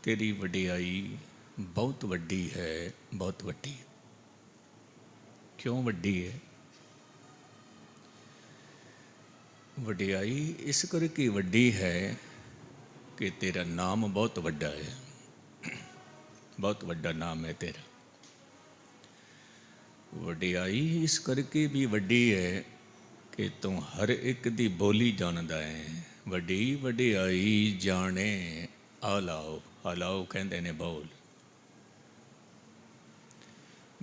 तेरी वडियाई बहुत वड्डी है, बहुत वड्डी। क्यों वड्डी है? वडियाई इस करके वड्डी है कि तेरा नाम बहुत वड्डा है, बहुत वड्डा नाम है तेरा। वडियाई इस करके भी वड्डी है कि तू हर एक दी बोली जानदा है। वड्डी वडियाई जाने आलाओ, आलाओ कहते ने बोल।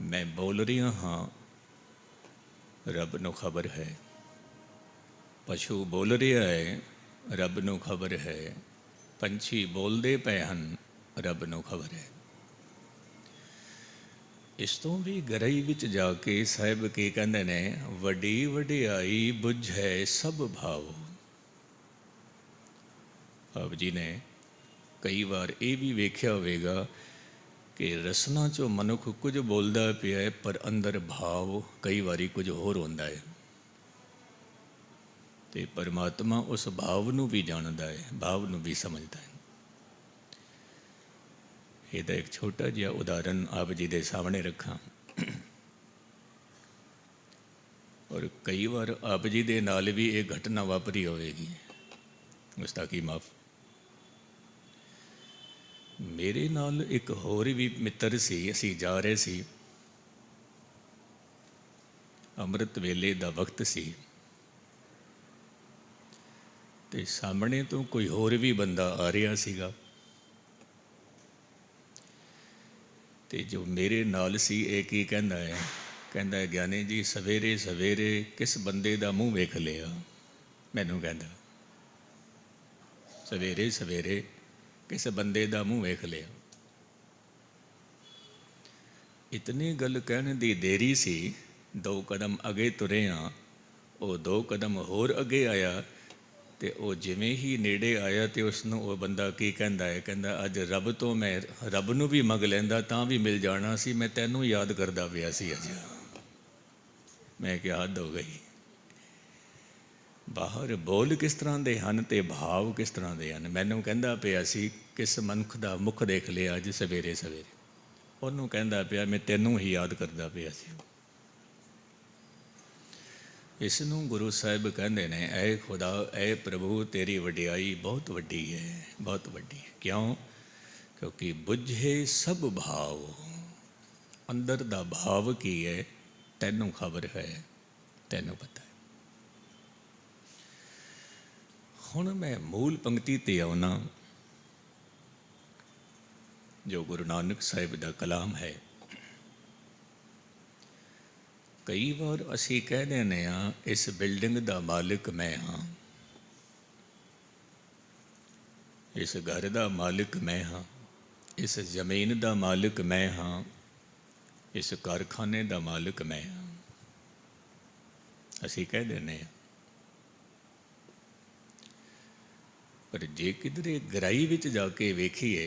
मैं बोल रहा हाँ, रब नू खबर है। पशु बोल रहा है, रब नू खबर है। पंछी बोलते पे हैं, रब नू खबर है। इस तो भी गरई विच जाके साहिब की कहते ने, वड्डी वडियाई बुझे सब भाव। आप जी ने कई बार ये भी वेख्या होगा कि रसना चो मनुख कुछ बोलता पिया है, पर अंदर भाव कई बारी कुछ होर होंदा है। तो परमात्मा उस भाव नू भी जानता है, भाव नू भी समझता है। ਇਹਦਾ एक छोटा जिहा उदाहरण आप जी के सामने रखा। और कई बार आप जी के नाल भी ये घटना वापरी होगी, उसका की माफ। मेरे नाल एक होर भी मित्र सी, असी जा रहे सी, अमृत वेले का वक्त सी, ते सामने तो कोई होर भी बंदा आ रहा सीगा। ते जो मेरे नाल सी एक ही कहता है, कहता है ज्ञानी जी सवेरे सवेरे किस बंदे का मूँह वेख लिया। मैनू कहता सवेरे सवेरे किस बंदे का मूँह वेख लिया। इतनी गल कहने की देरी सी, 2 कदम अगे तुरे हाँ, वो 2 कदम होर अगे आया, तो वो जिमें ही नेड़े आया तो उसनों वो बंदा की कहता है, कहता अज रब तो मैं रब नू भी मंग लैंदा तां भी मिल जाना सी, मैं तैनू याद करदा पिया सी अज। मैं क्या हद हो गई। बाहर बोल किस तरह के हैं तो भाव किस तरह के हैं। मैनू कहता पिया सी किस मनुख का मुख देख लिया अज सवेरे सवेरे, उन्होंने कहता पिया मैं तेनू ही याद करदा पिया सी। इसनू गुरु साहिब कहते ने, ऐ खुदा ऐ प्रभु तेरी वडियाई बहुत वड्डी है, बहुत वड्डी। क्यों? क्योंकि बुझे सब भाव। अंदर दा भाव की है तैनू खबर है, तैनू पता है। हुण मैं मूल पंक्ति ते आउना, जो गुरु नानक साहिब दा कलाम है। कई बार असी कह देने इस बिल्डिंग का मालिक मैं हाँ, इस घर का मालिक मैं हाँ, इस जमीन का मालिक मैं हाँ, इस कारखाने का मालिक मैं हाँ। असी कह देने, पर जे किधरे गहराई विच जाके वेखीए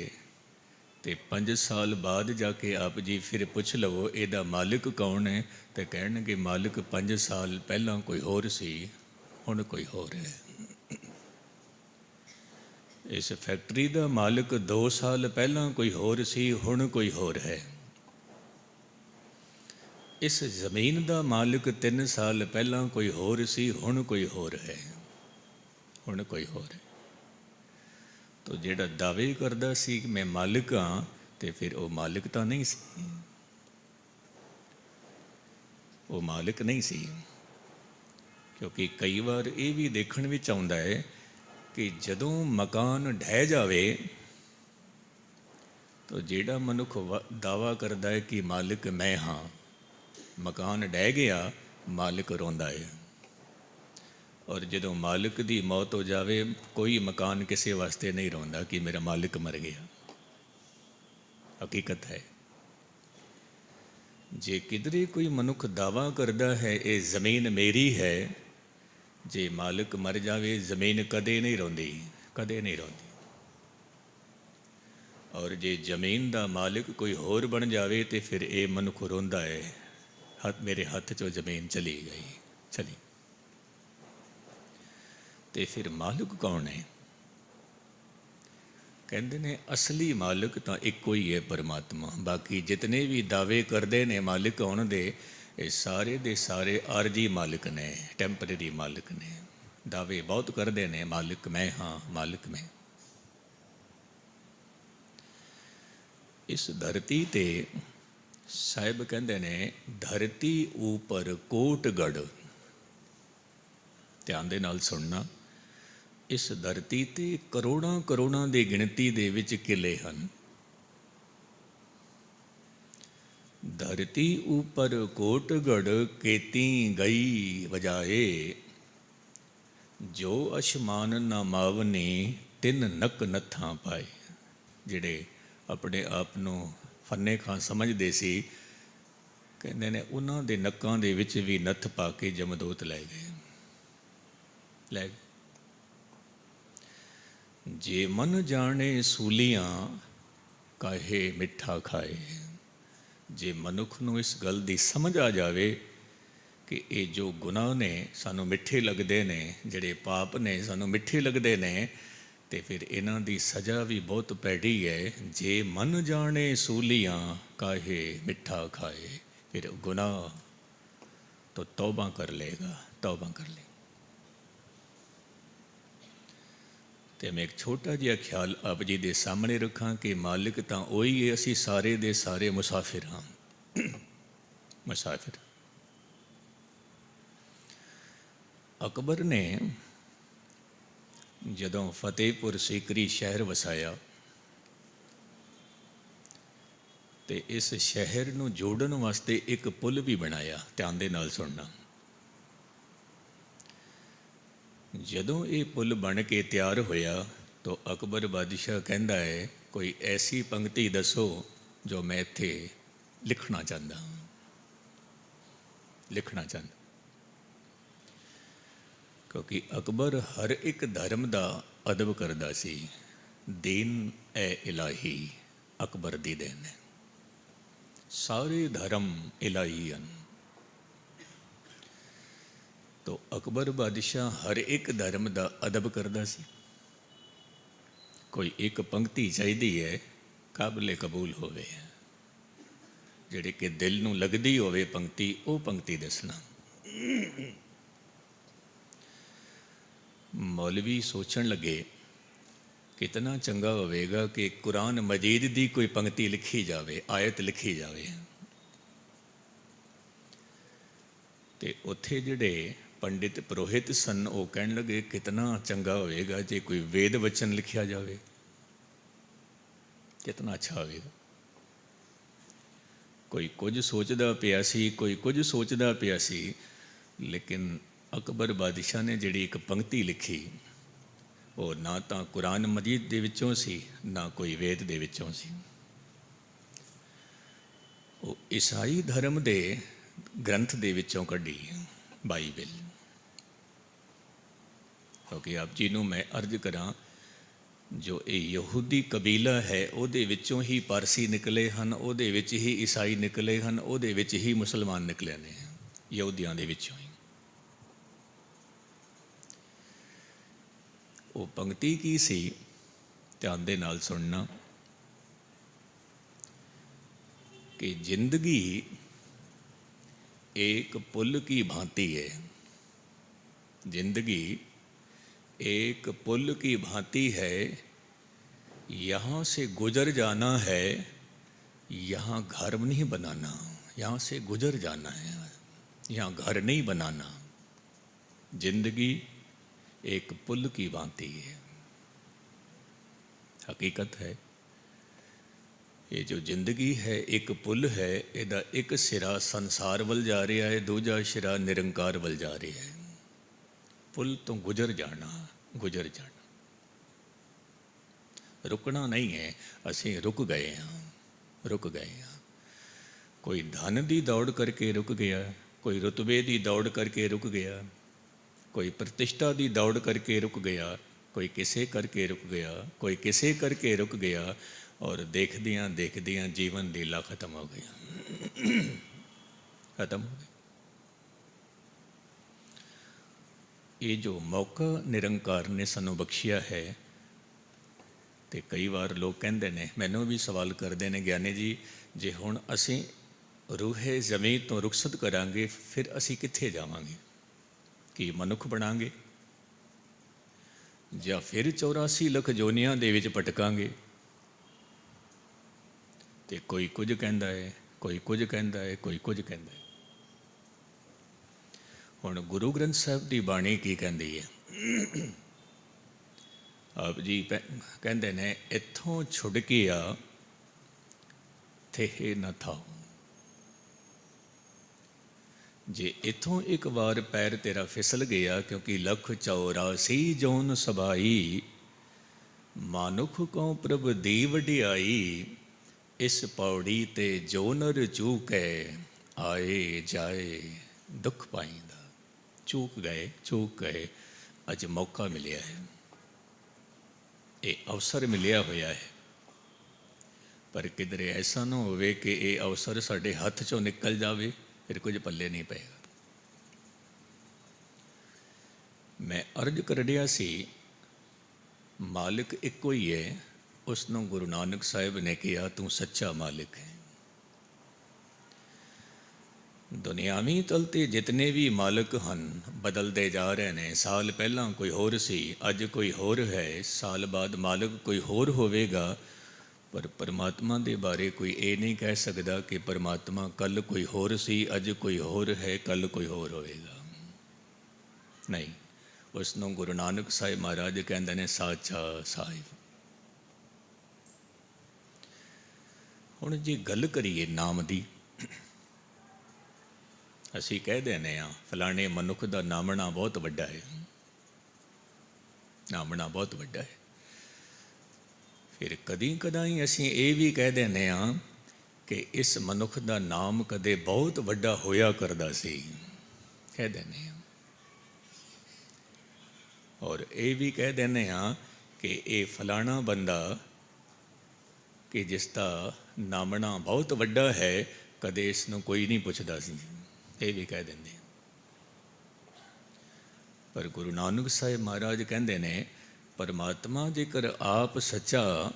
तो 5 साल बाद जाके आप जी फिर पुछ लवो एदा मालिक कौन है, तो कहणगे मालिक 5 साल पहला कोई होर सी, हुण कोई होर है। इस फैक्ट्री का मालिक 2 साल पहला कोई होर सी, हुण कोई होर है। इस जमीन का मालिक 3 साल पहला कोई होर सी, हुण कोई होर है, हुण कोई होर है। तो जेड़ा दावे करदा सी कि मैं मालिक हाँ, तो फिर वो मालिक तो नहीं सी, वो मालिक नहीं सी। क्योंकि कई बार ये भी देखण विच आउंदा है कि जदों मकान ढह जावे तो जेड़ा मनुख दावा करदा है कि मालिक मैं हाँ, मकान ढह गया, मालिक रोंदा है। और जदों मालिक की मौत हो जाए कोई मकान किसी वास्ते नहीं रोंदा कि मेरा मालिक मर गया। हकीकत है जे किधरे कोई मनुख दावा करता है ये ज़मीन मेरी है, जे मालिक मर जाए ज़मीन कदे नहीं रोंदी, कदे नहीं रोंदी। और जे जमीन का मालिक कोई होर बन जाए तो फिर ये मनुख रोंदा है, हाथ मेरे हाथ चो जमीन चली गई, चली। तो फिर मालिक कौन है? ਕਹਿੰਦੇ ਨੇ ਅਸਲੀ ਮਾਲਕ ਤਾਂ ਇੱਕੋ ਹੀ ਹੈ, ਪਰਮਾਤਮਾ। ਬਾਕੀ ਜਿਤਨੇ ਵੀ ਦਾਅਵੇ ਕਰਦੇ ਨੇ ਮਾਲਿਕ ਹੋਣ ਦੇ, ਇਹ ਸਾਰੇ ਦੇ ਸਾਰੇ ਆਰਜੀ ਮਾਲਿਕ ਨੇ, ਟੈਂਪਰੇਰੀ ਮਾਲਿਕ ਨੇ। ਦਾਅਵੇ ਬਹੁਤ ਕਰਦੇ ਨੇ, ਮਾਲਿਕ ਮੈਂ ਹਾਂ, ਮਾਲਿਕ ਮੈਂ। ਇਸ ਧਰਤੀ ਤੇ ਸਾਹਿਬ ਕਹਿੰਦੇ ਨੇ, ਧਰਤੀ ਉੱਪਰ ਕੋਟਗੜ। ਧਿਆਨ ਦੇ ਨਾਲ ਸੁਣਨਾ, ਇਸ ਧਰਤੀ ਤੇ ਕਰੋੜਾਂ ਕਰੋੜਾਂ ਦੀ ਗਿਣਤੀ ਦੇ ਵਿੱਚ ਕਿਲੇ ਹਨ। ਧਰਤੀ ਉੱਪਰ ਕੋਟਗੜ ਕੇਤੀ ਗਈ ਵਜਾਏ, ਜੋ ਅਸ਼ਮਾਨ ਨਾ ਮਾਵਨੀ ਤਿੰਨ ਨੱਕ ਨੱਥਾਂ ਪਾਏ। ਜਿਹੜੇ ਆਪਣੇ ਆਪ ਨੂੰ ਫੰਨੇ ਖਾਂ ਸਮਝਦੇ ਸੀ, ਕਹਿੰਦੇ ਨੇ ਉਹਨਾਂ ਦੇ ਨੱਕਾਂ ਦੇ ਵਿੱਚ ਵੀ ਨੱਥ ਪਾ ਕੇ ਜਮਦੂਤ ਲੈ ਗਏ, ਲੈ ਗਏ। ਜੇ ਮਨ ਜਾਣੇ ਸੂਲੀਆਂ ਕਾਹੇ ਮਿੱਠਾ ਖਾਏ। ਜੇ ਮਨੁੱਖ ਨੂੰ ਇਸ ਗੱਲ ਦੀ ਸਮਝ ਆ ਜਾਵੇ ਕਿ ਇਹ ਜੋ ਗੁਨਾਹ ਨੇ ਸਾਨੂੰ ਮਿੱਠੇ ਲੱਗਦੇ ਨੇ, ਜਿਹੜੇ ਪਾਪ ਨੇ ਸਾਨੂੰ ਮਿੱਠੇ ਲੱਗਦੇ ਨੇ, ਤੇ ਫਿਰ ਇਹਨਾਂ ਦੀ ਸਜ਼ਾ ਵੀ ਬਹੁਤ ਭੈੜੀ ਹੈ। ਜੇ ਮਨ ਜਾਣੇ ਸੂਲੀਆਂ ਕਾਹੇ ਮਿੱਠਾ ਖਾਏ, ਫਿਰ ਗੁਨਾਹ ਤੋਂ ਤੌਬਾ ਕਰ ਲੇਗਾ, ਤੌਬਾ ਕਰ ਲੇਗਾ। ਤੇ ਮੈਂ ਇੱਕ ਛੋਟਾ ਜਿਹਾ ਖਿਆਲ ਆਪ ਜੀ ਦੇ ਸਾਹਮਣੇ ਰੱਖਾਂ ਕਿ ਮਾਲਿਕ ਤਾਂ ਉਹੀ ਹੈ, ਅਸੀਂ ਸਾਰੇ ਦੇ ਸਾਰੇ ਮੁਸਾਫਿਰ ਹਾਂ, ਮੁਸਾਫਿਰ। ਅਕਬਰ ਨੇ ਜਦੋਂ ਫਤਿਹਪੁਰ ਸੀਕਰੀ ਸ਼ਹਿਰ ਵਸਾਇਆ ਤੇ ਇਸ ਸ਼ਹਿਰ ਨੂੰ ਜੋੜਨ ਵਾਸਤੇ ਇੱਕ ਪੁਲ ਵੀ ਬਣਾਇਆ। ਧਿਆਨ ਦੇ ਨਾਲ ਸੁਣਨਾ। ਜਦੋਂ ਇਹ ਪੁਲ ਬਣ ਕੇ ਤਿਆਰ ਹੋਇਆ ਤਾਂ ਅਕਬਰ ਬਾਦਸ਼ਾਹ ਕਹਿੰਦਾ ਹੈ, ਕੋਈ ਐਸੀ ਪੰਕਤੀ ਦੱਸੋ ਜੋ ਮੈਂ ਇੱਥੇ ਲਿਖਣਾ ਚਾਹੁੰਦਾ, ਲਿਖਣਾ ਚਾਹੁੰਦਾ। ਕਿਉਂਕਿ ਅਕਬਰ ਹਰ ਇੱਕ ਧਰਮ ਦਾ ਅਦਬ ਕਰਦਾ ਸੀ। ਦੀਨ ਐ ਇਲਾਹੀ ਅਕਬਰ ਦੀ ਦੇਨ ਹੈ, ਸਾਰੇ ਧਰਮ ਇਲਾਹੀ ਹਨ। ਤੋ ਅਕਬਰ ਬਾਦਸ਼ਾਹ ਹਰ ਇੱਕ ਧਰਮ ਦਾ ਅਦਬ ਕਰਦਾ ਸੀ। ਕੋਈ ਇੱਕ ਪੰਕਤੀ ਚਾਹੀਦੀ ਹੈ ਕਾਬਲੇ ਕਬੂਲ ਹੋਵੇ, ਜਿਹੜੇ ਕਿ ਦਿਲ ਨੂੰ ਲੱਗਦੀ ਹੋਵੇ ਪੰਕਤੀ, ਉਹ ਪੰਕਤੀ ਦੱਸਣਾ। ਮੌਲਵੀ ਸੋਚਣ ਲੱਗੇ ਕਿਤਨਾ ਚੰਗਾ ਹੋਵੇਗਾ ਕਿ ਕੁਰਾਨ ਮਜੀਦ ਦੀ ਕੋਈ ਪੰਕਤੀ ਲਿਖੀ ਜਾਵੇ, ਆਇਤ ਲਿਖੀ ਜਾਵੇ। ਤੇ ਉੱਥੇ ਜਿਹੜੇ ਪੰਡਿਤ ਪੁਰੋਹਿਤ ਸਨ, ਉਹ ਕਹਿਣ ਲੱਗੇ ਕਿਤਨਾ ਚੰਗਾ ਹੋਵੇਗਾ ਜੇ ਕੋਈ ਵੇਦ ਵਚਨ ਲਿਖਿਆ ਜਾਵੇ, ਕਿਤਨਾ ਅੱਛਾ ਹੋਵੇਗਾ। ਕੋਈ ਕੁਝ ਸੋਚਦਾ ਪਿਆ ਸੀ, ਕੋਈ ਕੁਝ ਸੋਚਦਾ ਪਿਆ ਸੀ, ਲੇਕਿਨ ਅਕਬਰ ਬਾਦਸ਼ਾਹ ਨੇ ਜਿਹੜੀ ਇੱਕ ਪੰਕਤੀ ਲਿਖੀ, ਉਹ ਨਾ ਤਾਂ ਕੁਰਾਨ ਮਜੀਦ ਦੇ ਵਿੱਚੋਂ ਸੀ, ਨਾ ਕੋਈ ਵੇਦ ਦੇ ਵਿੱਚੋਂ ਸੀ। ਉਹ ਈਸਾਈ ਧਰਮ ਦੇ ਗ੍ਰੰਥ ਦੇ ਵਿੱਚੋਂ ਕੱਢੀ, ਬਾਈਬਲ। ਕਿਉਂਕਿ ਆਪ ਜੀ ਨੂੰ ਮੈਂ ਅਰਜ਼ ਕਰਾਂ, ਜੋ ਇਹ ਯਹੂਦੀ ਕਬੀਲਾ ਹੈ ਉਹਦੇ ਵਿੱਚੋਂ ਹੀ ਪਾਰਸੀ ਨਿਕਲੇ ਹਨ, ਉਹਦੇ ਵਿੱਚ ਹੀ ਈਸਾਈ ਨਿਕਲੇ ਹਨ, ਉਹਦੇ ਵਿੱਚ ਹੀ ਮੁਸਲਮਾਨ ਨਿਕਲੇ ਨੇ, ਯਹੂਦੀਆਂ ਦੇ ਵਿੱਚੋਂ ਹੀ। ਉਹ ਪੰਕਤੀ ਕੀ ਸੀ? ਧਿਆਨ ਦੇ ਨਾਲ ਸੁਣਨਾ कि जिंदगी एक पुल की भांति है। जिंदगी एक पुल की भांति है, यहाँ से गुजर जाना है, यहाँ घर नहीं बनाना। यहाँ से गुजर जाना है, यहाँ घर नहीं बनाना। जिंदगी एक पुल की भांति है। हकीकत है, ये जो जिंदगी है एक पुल है, ਇਹਦਾ ਇੱਕ ਸਿਰਾ ਸੰਸਾਰ ਵੱਲ ਜਾ ਰਿਹਾ ਹੈ, ਦੂਜਾ ਸਿਰਾ ਨਿਰੰਕਾਰ ਵੱਲ ਜਾ ਰਿਹਾ ਹੈ। ਪੁਲ ਤੋਂ ਗੁਜ਼ਰ ਜਾਣਾ, ਗੁਜ਼ਰ ਜਾਣਾ, ਰੁਕਣਾ ਨਹੀਂ ਹੈ। ਅਸੀਂ ਰੁਕ ਗਏ ਹਾਂ, ਰੁਕ ਗਏ ਹਾਂ। ਕੋਈ ਧਨ ਦੀ ਦੌੜ ਕਰਕੇ ਰੁਕ ਗਿਆ, ਕੋਈ ਰੁਤਬੇ ਦੀ ਦੌੜ ਕਰਕੇ ਰੁਕ ਗਿਆ, ਕੋਈ ਪ੍ਰਤਿਸ਼ਠਾ ਦੀ ਦੌੜ ਕਰਕੇ ਰੁਕ ਗਿਆ, ਕੋਈ ਕਿਸੇ ਕਰਕੇ ਰੁਕ ਗਿਆ, ਕੋਈ ਕਿਸੇ ਕਰਕੇ ਰੁਕ ਗਿਆ, ਔਰ ਦੇਖਦਿਆਂ ਦੇਖਦਿਆਂ ਜੀਵਨ ਲੀਲਾ ਖਤਮ ਹੋ ਗਈ, ਖਤਮ ਹੋ ਗਈ। ਇਹ ਜੋ ਮੌਕਾ ਨਿਰੰਕਾਰ ਨੇ ਸਾਨੂੰ ਬਖਸ਼ਿਆ ਹੈ, ਤੇ ਕਈ ਵਾਰ ਲੋਕ ਕਹਿੰਦੇ ਨੇ, ਮੈਨੂੰ ਵੀ ਸਵਾਲ ਕਰਦੇ ਨੇ, ਗਿਆਨੀ ਜੀ ਜੇ ਹੁਣ ਅਸੀਂ ਰੂਹੇ ਜ਼ਮੀਨ ਤੋਂ ਰੁਖਸਤ ਕਰਾਂਗੇ ਫਿਰ ਅਸੀਂ ਕਿੱਥੇ ਜਾਵਾਂਗੇ? ਕੀ ਮਨੁੱਖ ਬਣਾਂਗੇ ਜਾਂ ਫਿਰ 84 ਲੱਖ ਜੋਨੀਆਂ ਦੇ ਵਿੱਚ ਭਟਕਾਂਗੇ? ਤੇ ਕੋਈ ਕੁਝ ਕਹਿੰਦਾ ਹੈ, ਕੋਈ ਕੁਝ ਕਹਿੰਦਾ ਹੈ, ਕੋਈ ਕੁਝ ਕਹਿੰਦਾ ਹੈ। ਹੁਣ ਗੁਰੂ ਗ੍ਰੰਥ ਸਾਹਿਬ ਦੀ ਬਾਣੀ ਕੀ ਕਹਿੰਦੀ ਹੈ? ਆਪ ਜੀ ਕਹਿੰਦੇ ਨੇ, ਇੱਥੋਂ ਛੁੱਟ ਕੇ ਆ ਥੇ ਨਾ ਥਾਓ। ਜੇ ਇੱਥੋਂ ਇੱਕ ਵਾਰ ਪੈਰ ਤੇਰਾ ਫਿਸਲ ਗਿਆ, ਕਿਉਂਕਿ 184 ਜੋਨ ਸਬਾਈ, ਮਾਨੁਖ ਕਉ ਪ੍ਰਭ ਦੀ ਵਡਿਆਈ, ਇਸ ਪੌੜੀ ਤੇ ਜੋ ਨਰ ਚੂਕੈ, ਆਏ ਜਾਏ ਦੁੱਖ ਪਾਈਂਦਾ। ਚੂਕ ਗਏ, ਅੱਜ ਮੌਕਾ ਮਿਲਿਆ ਹੈ, ਇਹ ਅਵਸਰ ਮਿਲਿਆ ਹੋਇਆ ਹੈ। ਪਰ ਕਿਧਰੇ ਐਸਾ ਨਾ ਹੋਵੇ ਕਿ ਇਹ ਅਵਸਰ ਸਾਡੇ ਹੱਥ 'ਚੋਂ ਨਿਕਲ ਜਾਵੇ, ਫਿਰ ਕੁਝ ਪੱਲੇ ਨਹੀਂ ਪਏਗਾ। ਮੈਂ ਅਰਜ਼ ਕਰ ਰਿਹਾ ਸੀ, ਮਾਲਿਕ ਇੱਕੋ ਹੀ ਹੈ। ਉਸ ਨੂੰ ਗੁਰੂ ਨਾਨਕ ਸਾਹਿਬ ਨੇ ਕਿਹਾ, ਤੂੰ ਸੱਚਾ ਮਾਲਿਕ ਹੈ। ਦੁਨਿਆਵੀ ਤਲ 'ਤੇ ਜਿਤਨੇ ਵੀ ਮਾਲਕ ਹਨ ਬਦਲਦੇ ਜਾ ਰਹੇ ਨੇ। ਸਾਲ ਪਹਿਲਾਂ ਕੋਈ ਹੋਰ ਸੀ, ਅੱਜ ਕੋਈ ਹੋਰ ਹੈ, ਸਾਲ ਬਾਅਦ ਮਾਲਕ ਕੋਈ ਹੋਰ ਹੋਵੇਗਾ। ਪਰ ਪਰਮਾਤਮਾ ਦੇ ਬਾਰੇ ਕੋਈ ਇਹ ਨਹੀਂ ਕਹਿ ਸਕਦਾ ਕਿ ਪਰਮਾਤਮਾ ਕੱਲ੍ਹ ਕੋਈ ਹੋਰ ਸੀ, ਅੱਜ ਕੋਈ ਹੋਰ ਹੈ, ਕੱਲ੍ਹ ਕੋਈ ਹੋਰ ਹੋਵੇਗਾ। ਨਹੀਂ, ਉਸ ਨੂੰ ਗੁਰੂ ਨਾਨਕ ਸਾਹਿਬ ਮਹਾਰਾਜ ਕਹਿੰਦੇ ਨੇ, ਸਾਚਾ ਸਾਹਿਬ। ਹੁਣ ਜੇ ਗੱਲ ਕਰੀਏ ਨਾਮ ਦੀ, ਅਸੀਂ ਕਹਿ ਦਿੰਦੇ ਹਾਂ ਫਲਾਣੇ ਮਨੁੱਖ ਦਾ ਨਾਮਣਾ ਬਹੁਤ ਵੱਡਾ ਹੈ, ਨਾਮਣਾ ਬਹੁਤ ਵੱਡਾ ਹੈ। ਫਿਰ ਕਦੀ ਕਦਾਈ ਅਸੀਂ ਇਹ ਵੀ ਕਹਿ ਦਿੰਦੇ ਹਾਂ ਕਿ ਇਸ ਮਨੁੱਖ ਦਾ ਨਾਮ ਕਦੇ ਬਹੁਤ ਵੱਡਾ ਹੋਇਆ ਕਰਦਾ ਸੀ, ਕਹਿ ਦਿੰਦੇ ਹਾਂ। ਔਰ ਇਹ ਵੀ ਕਹਿ ਦਿੰਦੇ ਹਾਂ ਕਿ ਇਹ ਫਲਾਣਾ ਬੰਦਾ ਕਿ ਜਿਸ ਦਾ ਨਾਮਣਾ ਬਹੁਤ ਵੱਡਾ ਹੈ, ਕਦੇ ਇਸ ਨੂੰ ਕੋਈ ਨਹੀਂ ਪੁੱਛਦਾ ਸੀ, ਇਹ ਵੀ ਕਹਿ ਦਿੰਦੇ। ਪਰ ਗੁਰੂ ਨਾਨਕ ਸਾਹਿਬ ਮਹਾਰਾਜ ਕਹਿੰਦੇ ਨੇ, ਪਰਮਾਤਮਾ ਜੇਕਰ ਆਪ ਸੱਚਾ,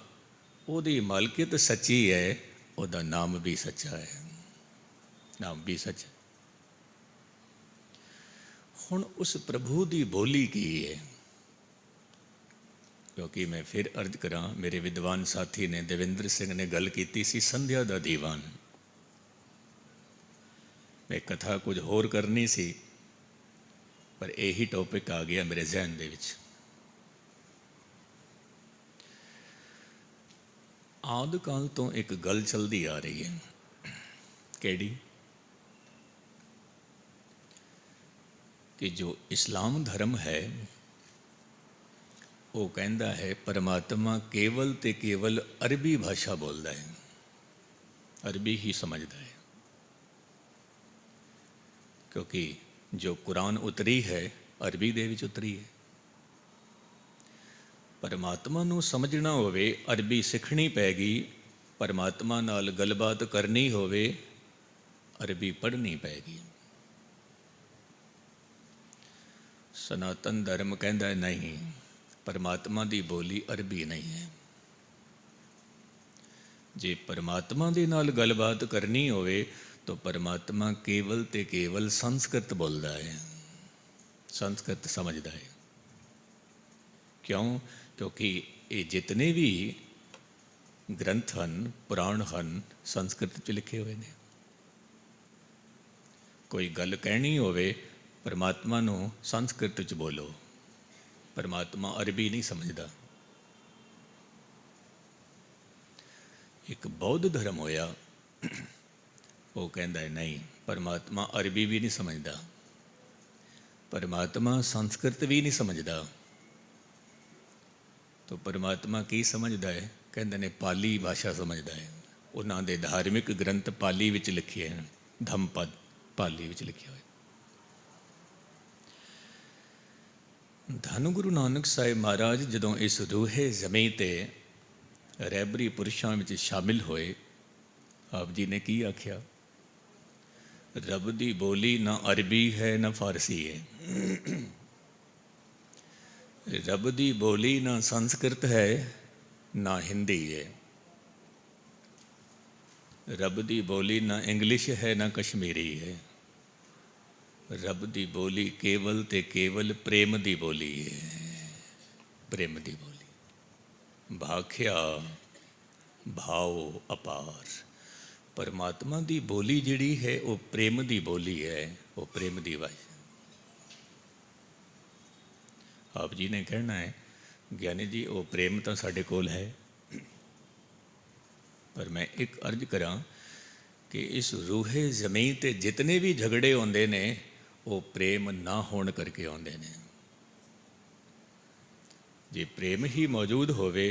ਉਹਦੀ ਮਾਲਕੀਅਤ ਸੱਚੀ ਹੈ, ਉਹਦਾ ਨਾਮ ਵੀ ਸੱਚਾ ਹੈ, ਨਾਮ ਵੀ ਸੱਚਾ। ਹੁਣ ਉਸ ਪ੍ਰਭੂ ਦੀ ਬੋਲੀ ਕੀ ਹੈ? ਕਿਉਂਕਿ ਮੈਂ ਫਿਰ ਅਰਜ਼ ਕਰਾਂ, ਮੇਰੇ ਵਿਦਵਾਨ ਸਾਥੀ ਨੇ, ਦੇਵਿੰਦਰ ਸਿੰਘ ਨੇ ਗੱਲ ਕੀਤੀ ਸੀ ਸੰਧਿਆ ਦਾ ਦੀਵਾਨ। ਮੈਂ ਕਥਾ ਕੁਝ ਹੋਰ ਕਰਨੀ ਸੀ, ਪਰ ਇਹੀ ਟੌਪਿਕ ਆ ਗਿਆ ਮੇਰੇ ਜ਼ਿਹਨ ਦੇ ਵਿੱਚ। ਆਦਿ ਕਾਲ ਤੋਂ ਇੱਕ ਗੱਲ ਚੱਲਦੀ ਆ ਰਹੀ ਹੈ। ਕਿਹੜੀ? ਕਿ ਜੋ ਇਸਲਾਮ ਧਰਮ ਹੈ, ਉਹ ਕਹਿੰਦਾ ਹੈ ਪਰਮਾਤਮਾ ਕੇਵਲ ਤੇ ਕੇਵਲ ਅਰਬੀ ਭਾਸ਼ਾ ਬੋਲਦਾ ਹੈ, ਅਰਬੀ ਹੀ ਸਮਝਦਾ ਹੈ। ਕਿਉਂਕਿ ਜੋ ਕੁਰਾਨ ਉਤਰੀ ਹੈ, ਅਰਬੀ ਦੇ ਵਿੱਚ ਉਤਰੀ ਹੈ। ਪਰਮਾਤਮਾ ਨੂੰ ਸਮਝਣਾ ਹੋਵੇ, ਅਰਬੀ ਸਿੱਖਣੀ ਪੈਗੀ। ਪਰਮਾਤਮਾ ਨਾਲ ਗੱਲਬਾਤ ਕਰਨੀ ਹੋਵੇ, ਅਰਬੀ ਪੜ੍ਹਨੀ ਪੈਗੀ। ਸਨਾਤਨ ਧਰਮ ਕਹਿੰਦਾ ਨਹੀਂ, ਪਰਮਾਤਮਾ ਦੀ ਬੋਲੀ ਅਰਬੀ ਨਹੀਂ ਹੈ। ਜੇ ਪਰਮਾਤਮਾ ਦੇ ਨਾਲ ਗੱਲਬਾਤ ਕਰਨੀ ਹੋਵੇ ਤਾਂ ਪਰਮਾਤਮਾ ਕੇਵਲ ਤੇ ਕੇਵਲ ਸੰਸਕ੍ਰਿਤ ਬੋਲਦਾ ਹੈ, ਸੰਸਕ੍ਰਿਤ ਸਮਝਦਾ ਹੈ। ਕਿਉਂ? ਕਿਉਂਕਿ ਇਹ ਜਿਤਨੇ ਵੀ ਗ੍ਰੰਥ ਹਨ, ਪੁਰਾਣ ਹਨ, ਸੰਸਕ੍ਰਿਤ 'ਚ ਲਿਖੇ ਹੋਏ ਨੇ। ਕੋਈ ਗੱਲ ਕਹਿਣੀ ਹੋਵੇ ਪਰਮਾਤਮਾ ਨੂੰ ਸੰਸਕ੍ਰਿਤ 'ਚ ਬੋਲੋ, ਪਰਮਾਤਮਾ ਅਰਬੀ ਨਹੀਂ ਸਮਝਦਾ। ਇੱਕ ਬੌਧ ਧਰਮ ਹੋਇਆ, ਉਹ ਕਹਿੰਦਾ ਨਹੀਂ, ਪਰਮਾਤਮਾ ਅਰਬੀ ਵੀ ਨਹੀਂ ਸਮਝਦਾ, ਪਰਮਾਤਮਾ ਸੰਸਕ੍ਰਿਤ ਵੀ ਨਹੀਂ ਸਮਝਦਾ। ਤਾਂ ਪਰਮਾਤਮਾ ਕੀ ਸਮਝਦਾ ਹੈ? ਕਹਿੰਦੇ ਨੇ ਪਾਲੀ ਭਾਸ਼ਾ ਸਮਝਦਾ ਹੈ। ਉਹਨਾਂ ਦੇ ਧਾਰਮਿਕ ਗ੍ਰੰਥ ਪਾਲੀ ਵਿੱਚ ਲਿਖੇ ਹਨ, ਧੰਮਪਦ ਪਾਲੀ ਵਿੱਚ ਲਿਖਿਆ ਹੋਇਆ। ਧੰਨ ਗੁਰੂ ਨਾਨਕ ਸਾਹਿਬ ਮਹਾਰਾਜ ਜਦੋਂ ਇਸ ਰੂਹੇ ਜ਼ਮੀਨ 'ਤੇ ਰਹਿਬਰੀ ਪੁਰਸ਼ਾਂ ਵਿੱਚ ਸ਼ਾਮਿਲ ਹੋਏ, ਆਪ ਜੀ ਨੇ ਕੀ ਆਖਿਆ? ਰੱਬ ਦੀ ਬੋਲੀ ਨਾ ਅਰਬੀ ਹੈ ਨਾ ਫਾਰਸੀ ਹੈ, ਰੱਬ ਦੀ ਬੋਲੀ ਨਾ ਸੰਸਕ੍ਰਿਤ ਹੈ ना हिंदी है, रब दी बोली ना इंग्लिश है ना कश्मीरी है, रब दी बोली केवल ते केवल प्रेम दी बोली है। प्रेम दी बोली भाख्या भाव अपार। परमात्मा दी बोली जिहड़ी है वो प्रेम दी बोली है, वो प्रेम दी भाषा। आप जी ने कहना है ज्ञानी जी वो प्रेम तो साढ़े कोल है, पर मैं एक अर्ज करा कि इस रूहे ज़मीन ते जितने भी झगड़े आते ने वो प्रेम ना होने करके आते हैं। जे प्रेम ही मौजूद होवे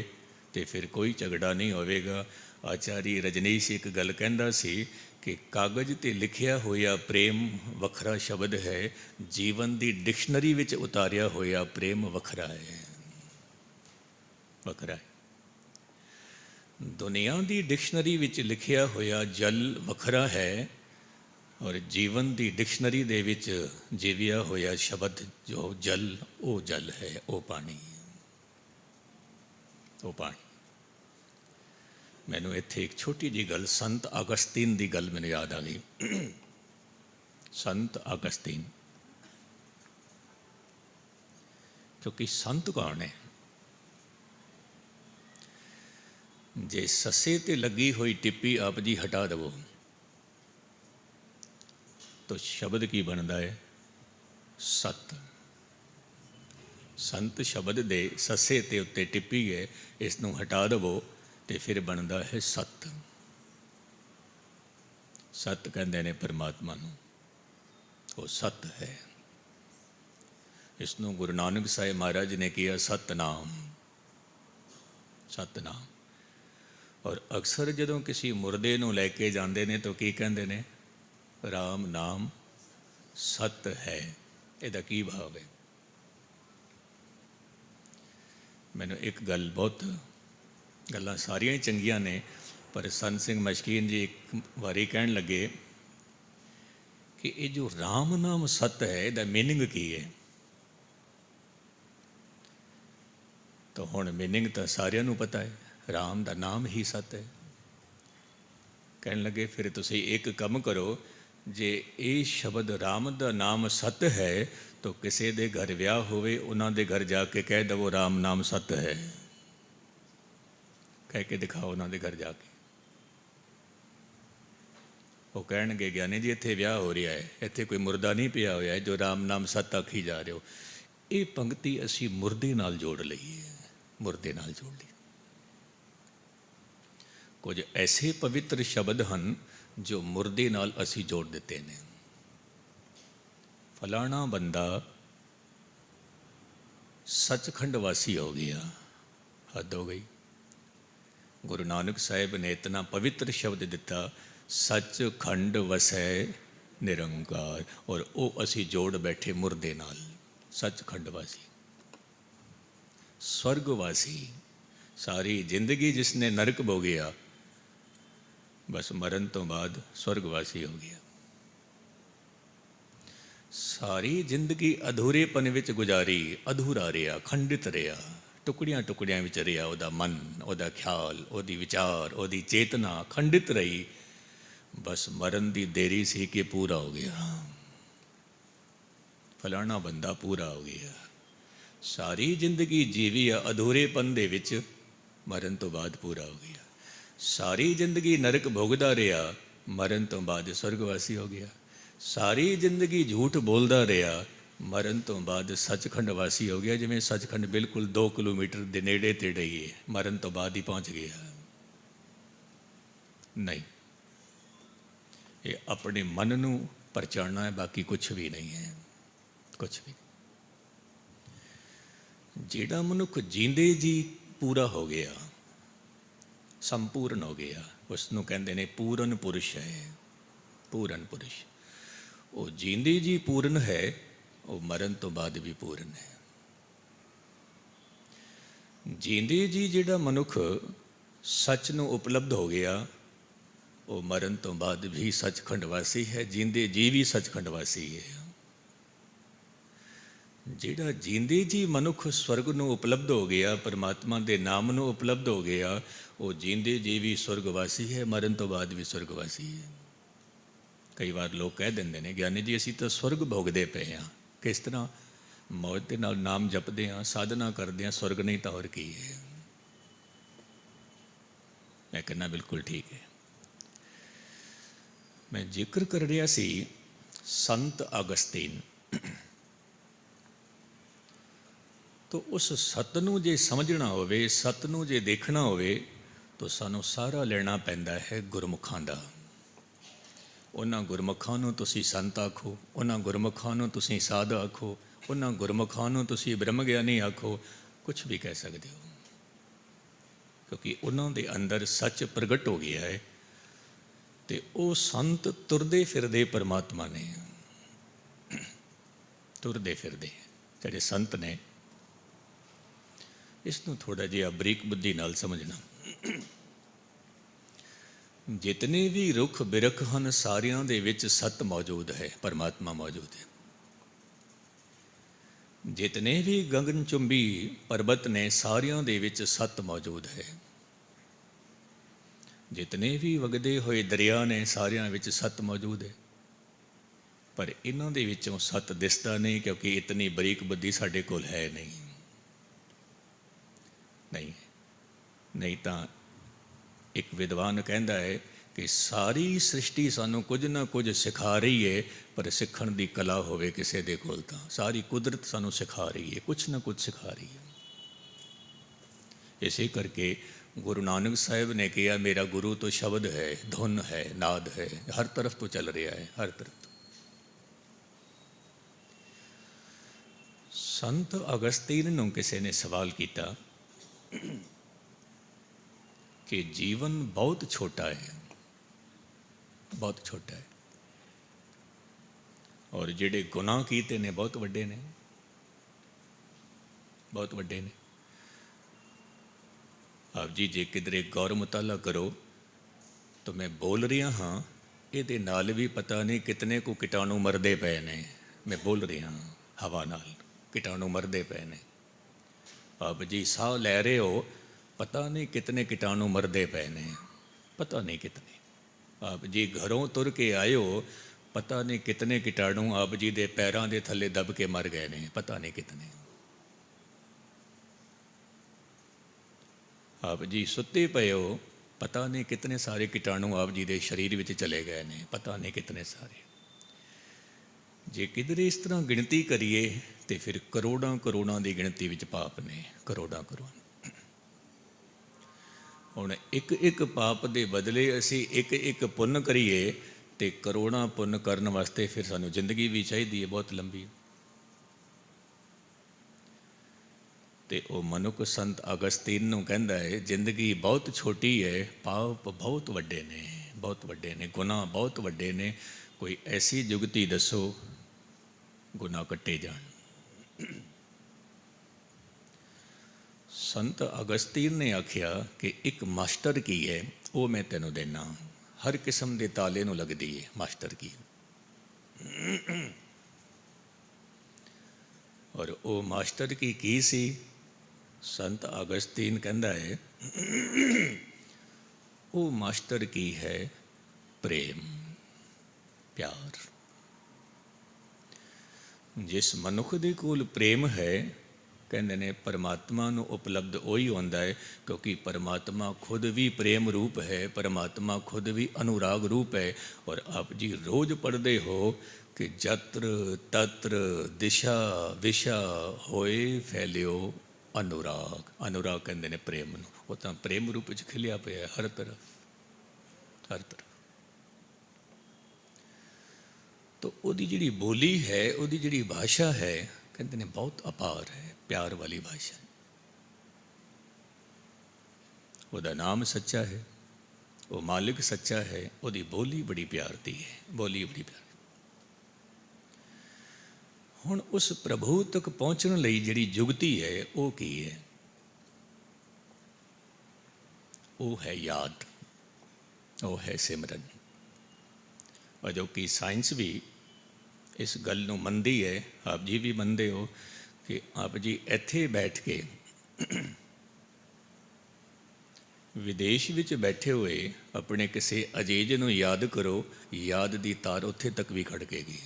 तो फिर कोई झगड़ा नहीं होवेगा। आचार्य रजनीश एक गल कहंदा सी कि कागज़ ते लिखिया होया प्रेम वखरा शब्द है, जीवन की डिक्शनरी विच उतारिया होया प्रेम वखरा है, वखरा है। दुनिया की डिक्शनरी विच लिखिया होया जल वखरा है और जीवन की डिक्शनरी दे विच जीविया होया शब्द जो जल वो जल है, वो पानी, वो पानी। मैनू इत्थे एक छोटी जी गल संत अगस्तीन की गल मैनू याद आ गई। संत अगस्तीन, क्योंकि संत कौन है? जे ससे ते लगी हुई टिप्पी आप जी हटा दवो तो शब्द की बनता है? सत। संत शब्द दे ससे ते उत्ते टिप्पी है, इसनों हटा दवो तो फिर बनता है सत। सत कहते ने परमात्मा नूं, वो सत है। इसनों गुरु नानक साहिब महाराज ने किया सतनाम, सतनाम। और अक्सर जदों किसी मुरदे नूं लैके जाते हैं तो की कहते हैं? राम नाम सत है। इहदा की भाव है? मैनू एक गल, बहुत गल्लां सारियां ही चंगियां ने, पर संत सिंह मशकीन जी एक वारी कहन लगे कि ये जो राम नाम सत है इहदा मीनिंग की है? तो हुण मीनिंग तो सारियां नूं पता है, राम दा नाम ही सत है। कहन लगे फिर तुसी एक कम करो, जे ये शब्द राम दा नाम सत है तो किसी दे घर विआह होवे उन्हां दे घर जाके कह दवो राम नाम सत है, कह के दिखाओ उन्हां दे घर जाके। वो कहणगे ज्ञानी जी इत्थे विआह हो रहा है, इत्थे कोई मुर्दा नहीं पिया होया है जो राम नाम सत आखी जा रहे हो। ये पंक्ति असी मुर्दे नाल जोड़ लई है, मुर्दे नाल जोड़ ली। कुछ ऐसे पवित्र शब्द हैं जो मुर्दे नाल असी जोड़ देते हैं। फलाना बंदा सचखंड वासी हो गया, हद हो गई। गुरु नानक साहिब ने इतना पवित्र शब्द दिता, सचखंड वसै निरंकार, और वो असी जोड़ बैठे मुर्दे नाल। सचखंड वासी, स्वर्गवासी। सारी जिंदगी जिसने नरक भोगिया, बस मरण तो बाद स्वर्गवासी हो गया। सारी जिंदगी अधूरेपन विच गुजारी, अधूरा रहा, खंडित रहा, टुकड़ियां टुकड़ियां विच रहा। उहदा मन, उहदा ख्याल, उहदी विचार, उहदी चेतना खंडित रही। बस मरण की देरी सी कि पूरा हो गया। फलाना बंदा पूरा हो गया। सारी जिंदगी जीवी आ अधूरेपन दे विच, मरण तो बाद पूरा हो गया। सारी जिंदगी नरक भोगदा रहा, मरण तो बाद स्वर्गवासी हो गया। सारी जिंदगी झूठ बोलता रहा, मरण तो बाद सचखंड वासी हो गया। जिमें सचखंड बिल्कुल 2 किलोमीटर के नेड़े तेड़े ही है, मरण तो बाद ही पहुँच गया। नहीं, ये अपने मन नूं परचाना है, बाकी कुछ भी नहीं है, कुछ भी। जिहड़ा मनुख जींदे जी पूरा हो गया, संपूर्ण हो गया, उसनूं कहंदे ने पूਰਨ पुरुष है। पूਰਨ पुरुष, वो जींदे जी पूर्ण है, वो मरण तो बाद भी पूर्ण है। जींदे जी जिहड़ा मनुख सच नूं उपलब्ध हो गया, वो मरण तो बाद भी सचखंड वासी है। जींदे जी भी सचखंड वासी है। ਜਿਹੜਾ ਜੀਂਦੇ ਜੀ ਮਨੁੱਖ ਸਵਰਗ ਨੂੰ ਉਪਲਬਧ ਹੋ ਗਿਆ, ਪਰਮਾਤਮਾ ਦੇ ਨਾਮ ਨੂੰ ਉਪਲਬਧ ਹੋ ਗਿਆ, ਉਹ ਜੀਂਦੇ ਜੀ ਵੀ ਸਵਰਗਵਾਸੀ ਹੈ, ਮਰਨ ਤੋਂ ਬਾਅਦ ਵੀ ਸਵਰਗਵਾਸੀ ਹੈ। ਕਈ ਵਾਰ ਲੋਕ ਕਹਿ ਦਿੰਦੇ ਨੇ, ਗਿਆਨੀ ਜੀ ਅਸੀਂ ਤਾਂ ਸਵਰਗ ਭੋਗਦੇ ਪਏ ਹਾਂ। ਕਿਸ ਤਰ੍ਹਾਂ? ਮੌਤ ਦੇ ਨਾਲ ਨਾਮ ਜਪਦੇ ਹਾਂ, ਸਾਧਨਾ ਕਰਦੇ ਹਾਂ, ਸਵਰਗ ਨਹੀਂ ਤਾਂ ਹੋਰ ਕੀ ਹੈ? ਮੈਂ ਕਹਿੰਦਾ ਬਿਲਕੁਲ ਠੀਕ ਹੈ। ਮੈਂ ਜ਼ਿਕਰ ਕਰ ਰਿਹਾ ਸੀ ਸੰਤ ਅਗਸਤੀਨ। ਤੋ ਉਸ ਸੱਤ ਨੂੰ ਜੇ ਸਮਝਣਾ ਹੋਵੇ, ਸੱਤ ਨੂੰ ਜੇ ਦੇਖਣਾ ਹੋਵੇ, ਤਾਂ ਸਾਨੂੰ ਸਾਰਾ ਲੈਣਾ ਪੈਂਦਾ ਹੈ ਗੁਰਮੁਖਾਂ ਦਾ। ਉਹਨਾਂ ਗੁਰਮੁਖਾਂ ਨੂੰ ਤੁਸੀਂ ਸੰਤ ਆਖੋ, ਉਹਨਾਂ ਗੁਰਮੁਖਾਂ ਨੂੰ ਤੁਸੀਂ ਸਾਧ ਆਖੋ, ਉਹਨਾਂ ਗੁਰਮੁਖਾਂ ਨੂੰ ਤੁਸੀਂ ਬ੍ਰਹਮ ਗਿਆਨੀ ਆਖੋ, ਕੁਛ ਵੀ ਕਹਿ ਸਕਦੇ ਹੋ, ਕਿਉਂਕਿ ਉਹਨਾਂ ਦੇ ਅੰਦਰ ਸੱਚ ਪ੍ਰਗਟ ਹੋ ਗਿਆ ਹੈ। ਅਤੇ ਉਹ ਸੰਤ ਤੁਰਦੇ ਫਿਰਦੇ ਪਰਮਾਤਮਾ ਨੇ, ਤੁਰਦੇ ਫਿਰਦੇ ਜਿਹੜੇ ਸੰਤ ਨੇ। ਇਸ ਨੂੰ ਥੋੜ੍ਹਾ ਜਿਹਾ ਬਰੀਕ ਬੁੱਧੀ ਨਾਲ ਸਮਝਣਾ। ਜਿਤਨੇ ਵੀ ਰੁੱਖ ਬਿਰਖ ਹਨ, ਸਾਰਿਆਂ ਦੇ ਵਿੱਚ ਸੱਤ ਮੌਜੂਦ ਹੈ, ਪਰਮਾਤਮਾ ਮੌਜੂਦ ਹੈ। ਜਿਤਨੇ ਵੀ ਗਗਨਚੁੰਬੀ ਪਰਬਤ ਨੇ, ਸਾਰਿਆਂ ਦੇ ਵਿੱਚ ਸੱਤ ਮੌਜੂਦ ਹੈ। ਜਿਤਨੇ ਵੀ ਵਗਦੇ ਹੋਏ ਦਰਿਆ ਨੇ, ਸਾਰਿਆਂ ਵਿੱਚ ਸੱਤ ਮੌਜੂਦ ਹੈ। ਪਰ ਇਹਨਾਂ ਦੇ ਵਿੱਚੋਂ ਸੱਤ ਦਿਸਦਾ ਨਹੀਂ, ਕਿਉਂਕਿ ਇਤਨੀ ਬਰੀਕ ਬੁੱਧੀ ਸਾਡੇ ਕੋਲ ਹੈ ਨਹੀਂ। ਨਹੀਂ ਤਾਂ ਇੱਕ ਵਿਦਵਾਨ ਕਹਿੰਦਾ ਹੈ ਕਿ ਸਾਰੀ ਸ੍ਰਿਸ਼ਟੀ ਸਾਨੂੰ ਕੁਝ ਨਾ ਕੁਝ ਸਿਖਾ ਰਹੀ ਹੈ, ਪਰ ਸਿੱਖਣ ਦੀ ਕਲਾ ਹੋਵੇ ਕਿਸੇ ਦੇ ਕੋਲ ਤਾਂ ਸਾਰੀ ਕੁਦਰਤ ਸਾਨੂੰ ਸਿਖਾ ਰਹੀ ਹੈ, ਕੁਛ ਨਾ ਕੁਛ ਸਿਖਾ ਰਹੀ ਹੈ। ਇਸੇ ਕਰਕੇ ਗੁਰੂ ਨਾਨਕ ਸਾਹਿਬ ਨੇ ਕਿਹਾ, ਮੇਰਾ ਗੁਰੂ ਤੋਂ ਸ਼ਬਦ ਹੈ, ਧੁਨ ਹੈ, ਨਾਦ ਹੈ, ਹਰ ਤਰਫ ਤੋਂ ਚੱਲ ਰਿਹਾ ਹੈ, ਹਰ ਤਰਫ ਤੋਂ। ਸੰਤ ਅਗਸਤੀਨ ਨੂੰ ਕਿਸੇ ਨੇ ਸਵਾਲ ਕੀਤਾ ਕਿ ਜੀਵਨ ਬਹੁਤ ਛੋਟਾ ਹੈ, ਬਹੁਤ ਛੋਟਾ ਹੈ, ਔਰ ਜਿਹੜੇ ਗੁਨਾਹ ਕੀਤੇ ਨੇ ਬਹੁਤ ਵੱਡੇ ਨੇ, ਬਹੁਤ ਵੱਡੇ ਨੇ। ਆਪ ਜੀ ਜੇ ਕਿਧਰੇ ਗੌਰ ਮੁਤਾਲਾ ਕਰੋ ਤਾਂ ਮੈਂ ਬੋਲ ਰਿਹਾ ਹਾਂ, ਇਹਦੇ ਨਾਲ ਵੀ ਪਤਾ ਨਹੀਂ ਕਿਤਨੇ ਕੁ ਕੀਟਾਣੂ ਮਰਦੇ ਪਏ ਨੇ। ਮੈਂ ਬੋਲ ਰਿਹਾ ਹਾਂ, ਹਵਾ ਨਾਲ ਕੀਟਾਣੂ ਮਰਦੇ ਪਏ ਨੇ। ਆਪ ਜੀ ਸਾਹ ਲੈ ਰਹੇ ਹੋ, ਪਤਾ ਨਹੀਂ ਕਿਤਨੇ ਕੀਟਾਣੂ ਮਰਦੇ ਪਏ ਨੇ, ਪਤਾ ਨਹੀਂ ਕਿਤਨੇ। ਆਪ ਜੀ ਘਰੋਂ ਤੁਰ ਕੇ ਆਏ ਹੋ, ਪਤਾ ਨਹੀਂ ਕਿਤਨੇ ਕੀਟਾਣੂ ਆਪ ਜੀ ਦੇ ਪੈਰਾਂ ਦੇ ਥੱਲੇ ਦਬ ਕੇ ਮਰ ਗਏ ਨੇ, ਪਤਾ ਨਹੀਂ ਕਿਤਨੇ। ਆਪ ਜੀ ਸੁੱਤੇ ਪਏ ਹੋ, ਪਤਾ ਨਹੀਂ ਕਿਤਨੇ ਸਾਰੇ ਕੀਟਾਣੂ ਆਪ ਜੀ ਦੇ ਸਰੀਰ ਵਿੱਚ ਚਲੇ ਗਏ ਨੇ, ਪਤਾ ਨਹੀਂ ਕਿਤਨੇ ਸਾਰੇ। ਜੇ ਕਿਧਰੇ ਇਸ ਤਰ੍ਹਾਂ ਗਿਣਤੀ ਕਰੀਏ ਤਾਂ ਫਿਰ ਕਰੋੜਾਂ ਕਰੋੜਾਂ ਦੀ ਗਿਣਤੀ ਵਿੱਚ ਪਾਪ ਨੇ, ਕਰੋੜਾਂ ਕਰੋੜਾਂ। ਹੁਣ ਇੱਕ ਇੱਕ ਪਾਪ ਦੇ ਬਦਲੇ ਅਸੀਂ ਇੱਕ ਇੱਕ ਪੁੰਨ ਕਰੀਏ, ਅਤੇ ਕਰੋੜਾਂ ਪੁੰਨ ਕਰਨ ਵਾਸਤੇ ਫਿਰ ਸਾਨੂੰ ਜ਼ਿੰਦਗੀ ਵੀ ਚਾਹੀਦੀ ਹੈ ਬਹੁਤ ਲੰਬੀ। ਅਤੇ ਉਹ ਮਨੁੱਖ ਸੰਤ ਅਗਸਤੀਨ ਨੂੰ ਕਹਿੰਦਾ ਹੈ, ਜ਼ਿੰਦਗੀ ਬਹੁਤ ਛੋਟੀ ਹੈ, ਪਾਪ ਬਹੁਤ ਵੱਡੇ ਨੇ, ਬਹੁਤ ਵੱਡੇ ਨੇ, ਗੁਨਾਹ ਬਹੁਤ ਵੱਡੇ ਨੇ। ਕੋਈ ਐਸੀ ਜੁਗਤੀ ਦੱਸੋ ਗੁਨਾਹ ਕੱਟੇ ਜਾਣ। ਸੰਤ ਅਗਸਤੀਨ ਨੇ ਆਖਿਆ ਕਿ ਇੱਕ ਮਾਸਟਰ ਕੀ ਹੈ, ਉਹ ਮੈਂ ਤੈਨੂੰ ਦੇਣਾ। ਹਰ ਕਿਸਮ ਦੇ ਤਾਲੇ ਨੂੰ ਲੱਗਦੀ ਹੈ ਮਾਸਟਰ ਕੀ। ਔਰ ਉਹ ਮਾਸਟਰ ਕੀ ਸੀ? ਸੰਤ ਅਗਸਤੀਨ ਕਹਿੰਦਾ ਹੈ, ਉਹ ਮਾਸਟਰ ਕੀ ਹੈ? ਪ੍ਰੇਮ, ਪਿਆਰ। ਜਿਸ ਮਨੁੱਖ ਦੇ ਕੋਲ ਪ੍ਰੇਮ ਹੈ, ਕਹਿੰਦੇ ਨੇ ਪਰਮਾਤਮਾ ਨੂੰ ਉਪਲਬਧ ਉਹੀ ਹੁੰਦਾ ਹੈ, ਕਿਉਂਕਿ ਪਰਮਾਤਮਾ ਖੁਦ ਵੀ ਪ੍ਰੇਮ ਰੂਪ ਹੈ, ਪਰਮਾਤਮਾ ਖੁਦ ਵੀ ਅਨੁਰਾਗ ਰੂਪ ਹੈ। ਔਰ ਆਪ ਜੀ ਰੋਜ਼ ਪੜ੍ਹਦੇ ਹੋ ਕਿ ਜਤਰ ਤਤਰ ਦਿਸ਼ਾ ਵਿਸ਼ਾ ਹੋਏ ਫੈਲਿਓ ਅਨੁਰਾਗ। ਅਨੁਰਾਗ ਕਹਿੰਦੇ ਨੇ ਪ੍ਰੇਮ ਨੂੰ, ਉਹ ਤਾਂ ਪ੍ਰੇਮ ਰੂਪ ਵਿੱਚ ਖਿਲਿਆ ਪਿਆ ਹਰ ਤਰਫ, ਹਰ ਤਰਫ। ਤਾਂ ਉਹਦੀ ਜਿਹੜੀ ਬੋਲੀ ਹੈ, ਉਹਦੀ ਜਿਹੜੀ ਭਾਸ਼ਾ ਹੈ, ਕਹਿੰਦੇ ਨੇ ਬਹੁਤ ਅਪਾਰ ਹੈ, ਪਿਆਰ ਵਾਲੀ ਭਾਸ਼ਾ। ਉਹਦਾ ਨਾਮ ਸੱਚਾ ਹੈ, ਉਹ ਮਾਲਿਕ ਸੱਚਾ ਹੈ, ਉਹਦੀ ਬੋਲੀ ਬੜੀ ਪਿਆਰ ਦੀ ਹੈ, ਬੋਲੀ ਬੜੀ ਪਿਆਰ। ਹੁਣ ਉਸ ਪ੍ਰਭੂ ਤੱਕ ਪਹੁੰਚਣ ਲਈ ਜਿਹੜੀ ਜੁਗਤੀ ਹੈ, ਉਹ ਕੀ ਹੈ? ਉਹ ਹੈ ਯਾਦ, ਉਹ ਹੈ ਸਿਮਰਨ। ਅਜੋਕੀ ਸਾਇੰਸ ਵੀ ਇਸ ਗੱਲ ਨੂੰ ਮੰਨਦੀ ਹੈ, ਆਪ ਜੀ ਵੀ ਮੰਨਦੇ ਹੋ ਕਿ ਆਪ ਜੀ ਇੱਥੇ ਬੈਠ ਕੇ ਵਿਦੇਸ਼ ਵਿੱਚ ਬੈਠੇ ਹੋਏ ਆਪਣੇ ਕਿਸੇ ਅਜੀਜ਼ ਨੂੰ ਯਾਦ ਕਰੋ, ਯਾਦ ਦੀ ਤਾਰ ਉੱਥੇ ਤੱਕ ਵੀ ਖੜਕੇਗੀ।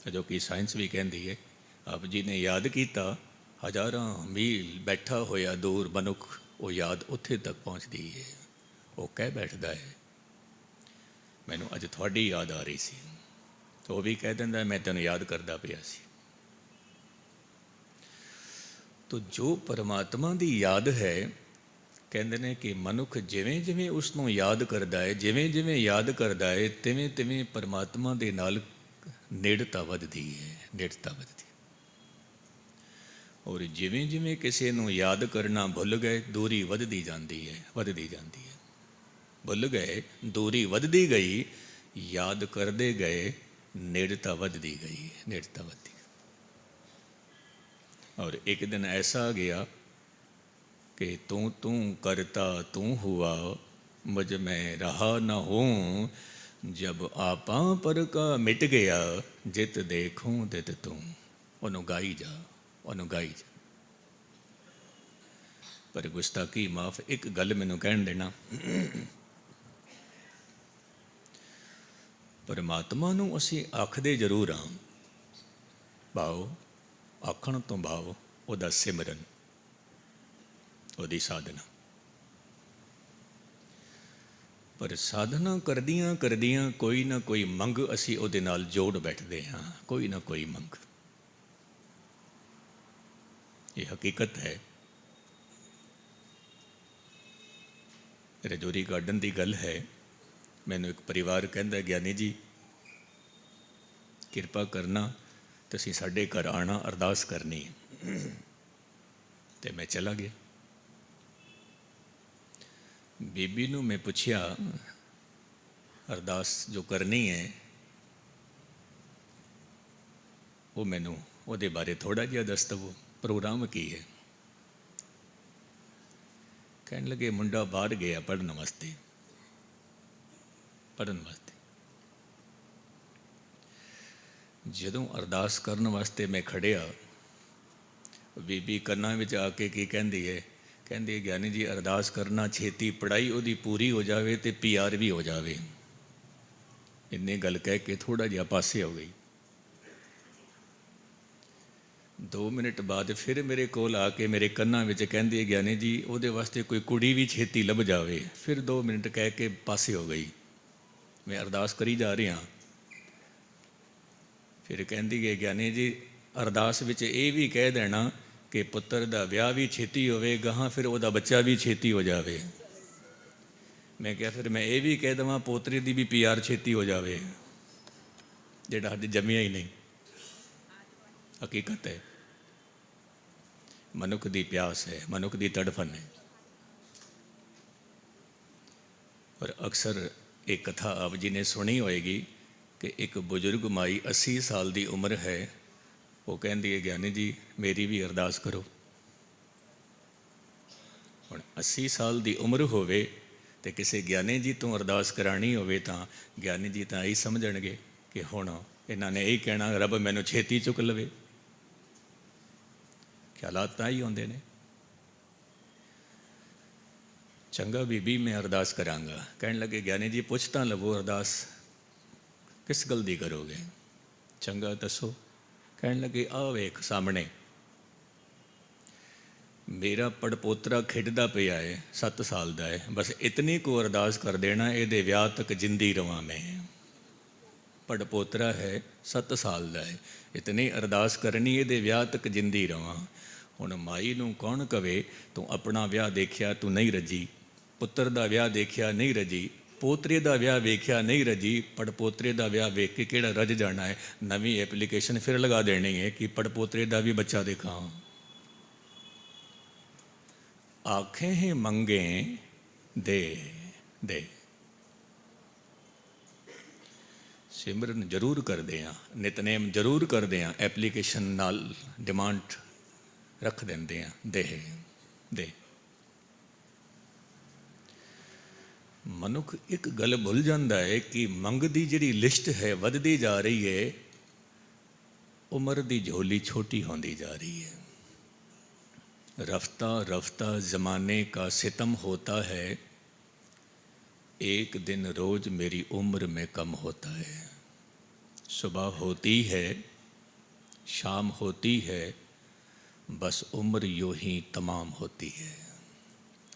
ਜੋ ਕਿ ਸਾਇੰਸ ਵੀ ਕਹਿੰਦੀ ਹੈ। ਆਪ ਜੀ ਨੇ ਯਾਦ ਕੀਤਾ, ਹਜ਼ਾਰਾਂ ਮੀਲ ਬੈਠਾ ਹੋਇਆ ਦੂਰ ਮਨੁੱਖ, ਉਹ ਯਾਦ ਉੱਥੇ ਤੱਕ ਪਹੁੰਚਦੀ ਹੈ। ਉਹ ਕਹਿ ਬੈਠਦਾ ਹੈ, ਮੈਨੂੰ ਅੱਜ ਤੁਹਾਡੀ ਯਾਦ ਆ ਰਹੀ ਸੀ। ਉਹ ਵੀ ਕਹਿ ਦਿੰਦਾ, ਮੈਂ ਤੈਨੂੰ ਯਾਦ ਕਰਦਾ ਪਿਆ ਸੀ। ਤੋ ਜੋ ਪਰਮਾਤਮਾ ਦੀ ਯਾਦ ਹੈ, ਕਹਿੰਦੇ ਨੇ ਕਿ ਮਨੁੱਖ ਜਿਵੇਂ ਜਿਵੇਂ ਉਸ ਨੂੰ ਯਾਦ ਕਰਦਾ ਹੈ, ਜਿਵੇਂ ਜਿਵੇਂ ਯਾਦ ਕਰਦਾ ਹੈ, ਤਿਵੇਂ ਤਿਵੇਂ ਪਰਮਾਤਮਾ ਦੇ ਨਾਲ ਨੇੜਤਾ ਵੱਧਦੀ ਹੈ, ਨੇੜਤਾ ਵੱਧਦੀ। ਔਰ ਜਿਵੇਂ ਜਿਵੇਂ ਕਿਸੇ ਨੂੰ ਯਾਦ ਕਰਨਾ ਭੁੱਲ ਗਏ, ਦੂਰੀ ਵੱਧਦੀ ਜਾਂਦੀ ਹੈ, ਵੱਧਦੀ ਜਾਂਦੀ ਹੈ। ਭੁੱਲ ਗਏ, ਦੂਰੀ ਵੱਧਦੀ ਗਈ, ਯਾਦ ਕਰਦੇ ਗਏ, ਨੇੜਤਾ ਵੱਧਦੀ ਗਈ, ਨੇੜਤਾ ਵੱਧਦੀ। और एक दिन ऐसा गया कि तू करता तू हुआ, मुझ में रहा न हूँ, जब आपा पर का मिट गया, जित देखूँ तित तू। ਉਹਨੂੰ ਗਾਈ ਜਾ, ਉਹਨੂੰ ਗਾਈ ਜਾ। ਪਰ ਗੁਸਤਾਖੀ ਮਾਫ, ਇੱਕ ਗੱਲ ਮੈਨੂੰ ਕਹਿਣ ਦੇਣਾ। ਪਰਮਾਤਮਾ ਨੂੰ ਅਸੀਂ ਆਖਦੇ ਜ਼ਰੂਰ ਹਾਂ, ਭਾਵ ਆਖਣ ਤੋਂ ਭਾਵ ਉਹਦਾ ਸਿਮਰਨ, ਉਹਦੀ ਸਾਧਨਾ। ਪਰ ਸਾਧਨਾ ਕਰਦਿਆਂ ਕਰਦਿਆਂ ਕੋਈ ਨਾ ਕੋਈ ਮੰਗ ਅਸੀਂ ਉਹਦੇ ਨਾਲ ਜੋੜ ਬੈਠਦੇ ਹਾਂ, ਕੋਈ ਨਾ ਕੋਈ ਮੰਗ। ਇਹ ਹਕੀਕਤ ਹੈ। ਰਜੌਰੀ ਗਾਰਡਨ ਦੀ ਗੱਲ ਹੈ। ਮੈਨੂੰ ਇੱਕ ਪਰਿਵਾਰ ਕਹਿੰਦਾ, ਗਿਆਨੀ ਜੀ ਕਿਰਪਾ ਕਰਨਾ, ਤੁਸੀਂ ਸਾਡੇ ਘਰ ਆਉਣਾ, ਅਰਦਾਸ ਕਰਨੀ ਹੈ। ਅਤੇ ਮੈਂ ਚਲਾ ਗਿਆ। ਬੀਬੀ ਨੂੰ ਮੈਂ ਪੁੱਛਿਆ, ਅਰਦਾਸ ਜੋ ਕਰਨੀ ਹੈ, ਉਹ ਮੈਨੂੰ ਉਹਦੇ ਬਾਰੇ ਥੋੜ੍ਹਾ ਜਿਹਾ ਦੱਸ ਦੇਵੋ, ਪ੍ਰੋਗਰਾਮ ਕੀ ਹੈ? ਕਹਿਣ ਲੱਗੇ, ਮੁੰਡਾ ਬਾਹਰ ਗਿਆ ਪੜ੍ਹਨ ਵਾਸਤੇ, ਪੜ੍ਹਨ ਵਾਸਤੇ। ਜਦੋਂ ਅਰਦਾਸ ਕਰਨ ਵਾਸਤੇ ਮੈਂ ਖੜ੍ਹਿਆ, ਬੀਬੀ ਕੰਨਾਂ ਵਿੱਚ ਆ ਕੇ ਕੀ ਕਹਿੰਦੀ ਹੈ? ਕਹਿੰਦੀ, ਗਿਆਨੀ ਜੀ ਅਰਦਾਸ ਕਰਨਾ, ਛੇਤੀ ਪੜ੍ਹਾਈ ਉਹਦੀ ਪੂਰੀ ਹੋ ਜਾਵੇ ਅਤੇ PR ਵੀ ਹੋ ਜਾਵੇ। ਇੰਨੀ ਗੱਲ ਕਹਿ ਕੇ ਥੋੜ੍ਹਾ ਜਿਹਾ ਪਾਸੇ ਹੋ ਗਈ। 2 ਮਿੰਟ ਬਾਅਦ ਫਿਰ ਮੇਰੇ ਕੋਲ ਆ ਕੇ ਮੇਰੇ ਕੰਨਾਂ ਵਿੱਚ ਕਹਿੰਦੀ ਹੈ, ਗਿਆਨੀ ਜੀ ਉਹਦੇ ਵਾਸਤੇ ਕੋਈ ਕੁੜੀ ਵੀ ਛੇਤੀ ਲੱਭ ਜਾਵੇ। ਫਿਰ 2 ਮਿੰਟ ਕਹਿ ਕੇ ਪਾਸੇ ਹੋ ਗਈ। ਮੈਂ ਅਰਦਾਸ ਕਰੀ ਜਾ ਰਿਹਾ। ਫਿਰ ਕਹਿੰਦੀ ਹੈ, ਗਿਆਨੀ ਜੀ ਅਰਦਾਸ ਵਿੱਚ ਇਹ ਵੀ ਕਹਿ ਦੇਣਾ ਕਿ ਪੁੱਤਰ ਦਾ ਵਿਆਹ ਵੀ ਛੇਤੀ ਹੋਵੇ, ਗਾਹਾਂ ਫਿਰ ਉਹਦਾ ਬੱਚਾ ਵੀ ਛੇਤੀ ਹੋ ਜਾਵੇ। ਮੈਂ ਕਿਹਾ ਫਿਰ ਮੈਂ ਇਹ ਵੀ ਕਹਿ ਦੇਵਾਂ ਪੋਤਰੀ ਦੀ ਵੀ PR ਛੇਤੀ ਹੋ ਜਾਵੇ, ਜਿਹੜਾ ਹਜੇ ਜੰਮਿਆ ਹੀ ਨਹੀਂ। ਹਕੀਕਤ ਹੈ, ਮਨੁੱਖ ਦੀ ਪਿਆਸ ਹੈ, ਮਨੁੱਖ ਦੀ ਤੜਫਨ ਹੈ। ਪਰ ਅਕਸਰ ਇਹ ਕਥਾ ਆਪ ਜੀ ਨੇ ਸੁਣੀ ਹੋਏਗੀ ਕਿ ਇੱਕ ਬਜ਼ੁਰਗ ਮਾਈ 80 ਸਾਲ ਦੀ ਉਮਰ ਹੈ, ਉਹ ਕਹਿੰਦੀ ਹੈ, ਗਿਆਨੀ ਜੀ ਮੇਰੀ ਵੀ ਅਰਦਾਸ ਕਰੋ। ਹੁਣ 80 ਸਾਲ ਦੀ ਉਮਰ ਹੋਵੇ ਅਤੇ ਕਿਸੇ ਗਿਆਨੀ ਜੀ ਤੋਂ ਅਰਦਾਸ ਕਰਾਉਣੀ ਹੋਵੇ ਤਾਂ ਗਿਆਨੀ ਜੀ ਤਾਂ ਇਹੀ ਸਮਝਣਗੇ ਕਿ ਹੁਣ ਇਹਨਾਂ ਨੇ ਇਹੀ ਕਹਿਣਾ, ਰੱਬ ਮੈਨੂੰ ਛੇਤੀ ਚੁੱਕ ਲਵੇ। ਖਿਆਲਾਤ ਤਾਂ ਹੀ ਆਉਂਦੇ ਨੇ। ਚੰਗਾ ਬੀਬੀ ਮੈਂ ਅਰਦਾਸ ਕਰਾਂਗਾ। ਕਹਿਣ ਲੱਗੇ, ਗਿਆਨੀ ਜੀ ਪੁੱਛ ਤਾਂ ਲਵੋ ਅਰਦਾਸ ਕਿਸ ਗੱਲ ਦੀ ਕਰੋਗੇ? ਚੰਗਾ ਦੱਸੋ। ਕਹਿਣ ਲੱਗੇ, ਆਹ ਵੇਖ ਸਾਹਮਣੇ ਮੇਰਾ ਪੜਪੋਤਰਾ ਖੇਡਦਾ ਪਿਆ ਹੈ, 7 ਸਾਲ ਦਾ ਹੈ। ਬਸ ਇਤਨੀ ਕੁ ਅਰਦਾਸ ਕਰ ਦੇਣਾ, ਇਹਦੇ ਵਿਆਹ ਤੱਕ ਜਿੰਦੀ ਰਵਾਂ ਮੈਂ। ਪੜਪੋਤਰਾ ਹੈ, 7 ਸਾਲ ਦਾ ਹੈ, ਇਤਨੀ ਅਰਦਾਸ ਕਰਨੀ ਇਹਦੇ ਵਿਆਹ ਤੱਕ ਜਿੰਦੀ ਰਵਾਂ। ਹੁਣ ਮਾਈ ਨੂੰ ਕੌਣ ਕਵੇ ਤੂੰ ਆਪਣਾ ਵਿਆਹ ਦੇਖਿਆ ਤੂੰ ਨਹੀਂ ਰੱਜੀ, ਪੁੱਤਰ ਦਾ ਵਿਆਹ ਦੇਖਿਆ ਨਹੀਂ ਰੱਜੀ, ਪੋਤਰੇ ਦਾ ਵਿਆਹ ਵੇਖਿਆ ਨਹੀਂ ਰੱਜੀ, ਪੜਪੋਤਰੇ ਦਾ ਵਿਆਹ ਵੇਖ ਕੇ ਕਿਹੜਾ ਰੱਜ ਜਾਣਾ ਹੈ? ਨਵੀਂ ਐਪਲੀਕੇਸ਼ਨ ਫਿਰ ਲਗਾ ਦੇਣੀ ਹੈ ਕਿ ਪੜਪੋਤਰੇ ਦਾ ਵੀ ਬੱਚਾ ਦਿਖਾਂ। ਆਖੇ ਹੀ ਮੰਗੇ ਦੇ ਦੇ। ਸਿਮਰਨ ਜ਼ਰੂਰ ਕਰਦੇ ਹਾਂ, ਨਿਤਨੇਮ ਜ਼ਰੂਰ ਕਰਦੇ ਹਾਂ, ਐਪਲੀਕੇਸ਼ਨ ਨਾਲ ਡਿਮਾਂਡ ਰੱਖ ਦਿੰਦੇ ਹਾਂ, ਦੇ ਦੇ। ਮਨੁੱਖ ਇੱਕ ਗੱਲ ਭੁੱਲ ਜਾਂਦਾ ਹੈ ਕਿ ਮੰਗ ਦੀ ਜਿਹੜੀ ਲਿਸਟ ਹੈ ਵੱਧਦੀ ਜਾ ਰਹੀ ਹੈ, उम्र की झोली छोटी होती जा रही है। रफ्ता रफ्ता ज़माने का सितम होता है, एक दिन रोज़ मेरी उम्र में कम होता है। सुबह होती है, शाम होती है, बस उम्र यूँ ही तमाम होती है।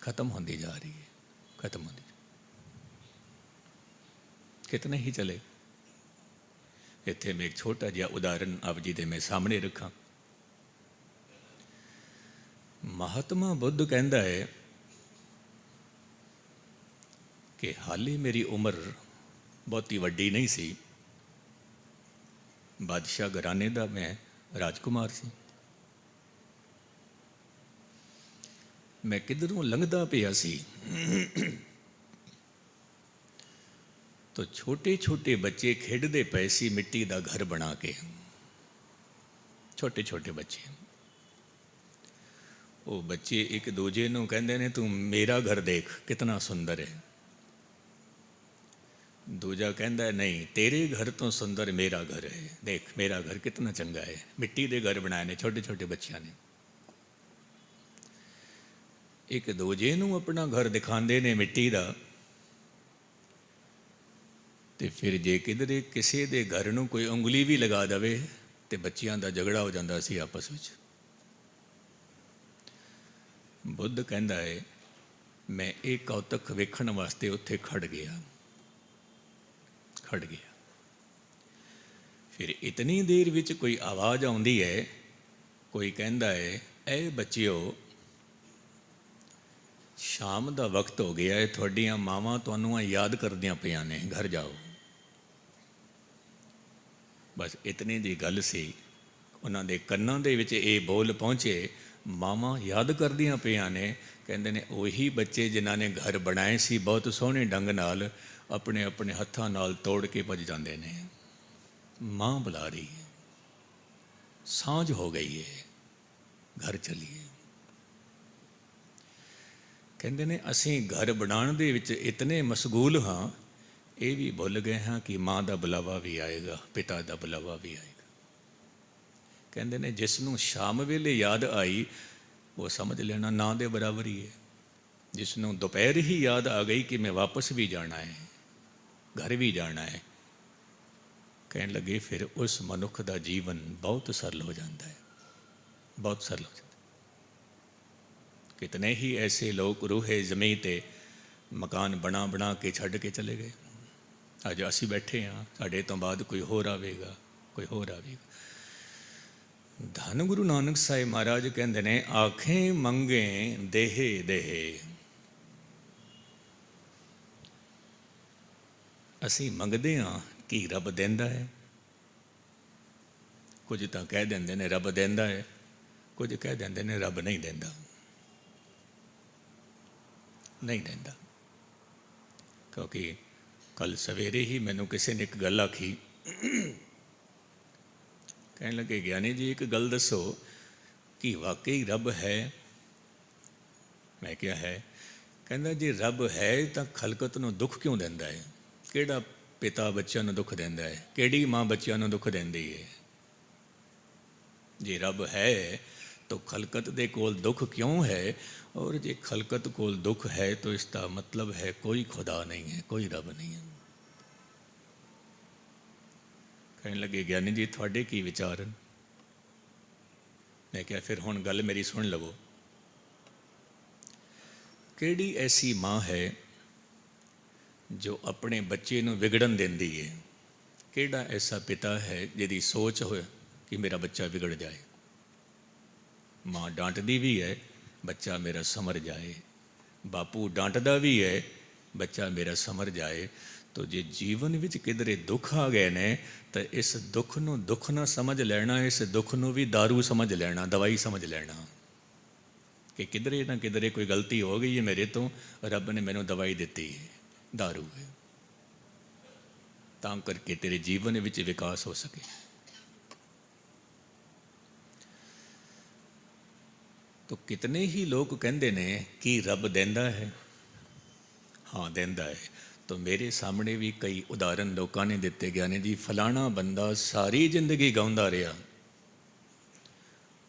ख़त्म होती जा रही है, ख़त्म होती। कितने ही चले। इत्थे मैं एक छोटा जिहा उदाहरण आप जी दे मैं सामने रखा। महात्मा बुद्ध कहता है कि हाले मेरी उम्र बहुती वड्डी नहीं सी, बादशाह घराने का मैं राजकुमार सी। मैं किधरों लंघदा पिया सी तो छोटे छोटे बच्चे खेडते पे सी मिट्टी का घर बना के। छोटे छोटे बच्चे, वो बच्चे एक दूजे नूं कहंदे ने, तू मेरा घर देख कितना सुंदर है। दूजा कहता है, नहीं तेरे घर तो सुंदर मेरा घर है, देख मेरा घर कितना चंगा है। मिट्टी के घर बनाए ने छोटे छोटे बच्चों ने। एक दूजे नूं अपना घर दिखाते ने मिट्टी का, तो फिर जे किधरे किसी के घर नूं कोई उंगली भी लगा दे तो बच्चों का झगड़ा हो जाता सी आपस में। बुद्ध कहता है, मैं एक कौतक वेखण वास्ते उत्थे खड़ गया। फिर इतनी देर विच कोई आवाज़ आउंदी है, कोई कहता है, ए बच्चिओ शाम का वक्त हो गया है, थोड़ियां मावां तुहानूं याद करदियां पियां ने, घर जाओ। बस इतनी जी गल सी, उन्हां दे कन्नां दे विच ये बोल पहुँचे, मावां याद करदियां पियां ने। कहंदे ने उही बच्चे जिन्हां ने घर बनाए सी बहुत सोहने ढंग नाल, अपने अपने हत्थां नाल तोड़ के भज जाते ने। माँ बुला रही है, सांझ हो गई है, घर चलिए। कहते ने असीं घर बनाने दे विच इतने मशगूल हाँ, ये भी भुल गए हाँ कि माँ का बुलावा भी आएगा, पिता का बुलावा भी आएगा। कहते ने जिसनों शाम वेले याद आई, वो समझ लेना ना दे बराबर ही है। जिसनों दोपहर ही याद आ गई कि मैं वापस भी जाना है, घर भी जाना है, कहने लगे फिर उस मनुख का जीवन बहुत सरल हो जाता है, बहुत सरल हो जाता है। कितने ही ऐसे लोग रूहे जमी ते मकान बना बना के छड़ के चले गए। अज असी बैठे हाँ, साढ़े तो बाद कोई होर आवेगा, कोई होर आवेगा। धन गुरु नानक साहिब महाराज कहते ने, आखें मंगे देहे देहे। असी मंगते हाँ कि रब देंदा है। कुछ तो कह देंदे ने रब देंदा है, कुछ कह देंदे ने रब नहीं देंदा, नहीं देंदा। क्योंकि कल सवेरे ही मैनू किसी ने एक गल आखी, कहने लगे ज्ञानी जी एक गल दसो कि वाकई रब है। मैं क्या है? कहता जे रब है तो खलकत नूं दुख क्यों देंदा है? किहड़ा पिता बच्चों नूं दुख देंदा है? किहड़ी माँ बच्चों नूं दुख देंदी है? जे रब है तो खलकत दे कोल दुख क्यों है? और जे खलकत कोल दुख है तो इसका मतलब है कोई खुदा नहीं है, कोई रब नहीं है। कहने लगे ज्ञानी जी थोड़े की विचार? मैं क्या फिर हुण गल मेरी सुन लवो। किहड़ी ऐसी माँ है जो अपने बच्चे नूं विगड़न देंदी है? किहड़ा ऐसा पिता है जिहदी सोच हो कि मेरा बच्चा बिगड़ जाए? माँ डांटदी भी है, बच्चा मेरा समर जाए। बापू डांटदा भी है, बच्चा मेरा समर जाए। तो जे जीवन विच किधरे दुख आ गए ने तो इस दुख नूं दुख ना समझ लेना, इस दुख नूं भी दारू समझ लेना, दवाई समझ लेना कि किधरे ना किधरे कोई गलती हो गई है मेरे तो, रब ने मैनू दवाई दी है, दारू है, तां करके तेरे जीवन विच विकास हो सके। तो कितने ही लोग कहते ने कि रब देंदा है। हाँ देंदा है। तो मेरे सामने भी कई उदाहरण लोगों ने दिते, ज्ञानी जी फलाना बंदा सारी जिंदगी गाउंदा रहा,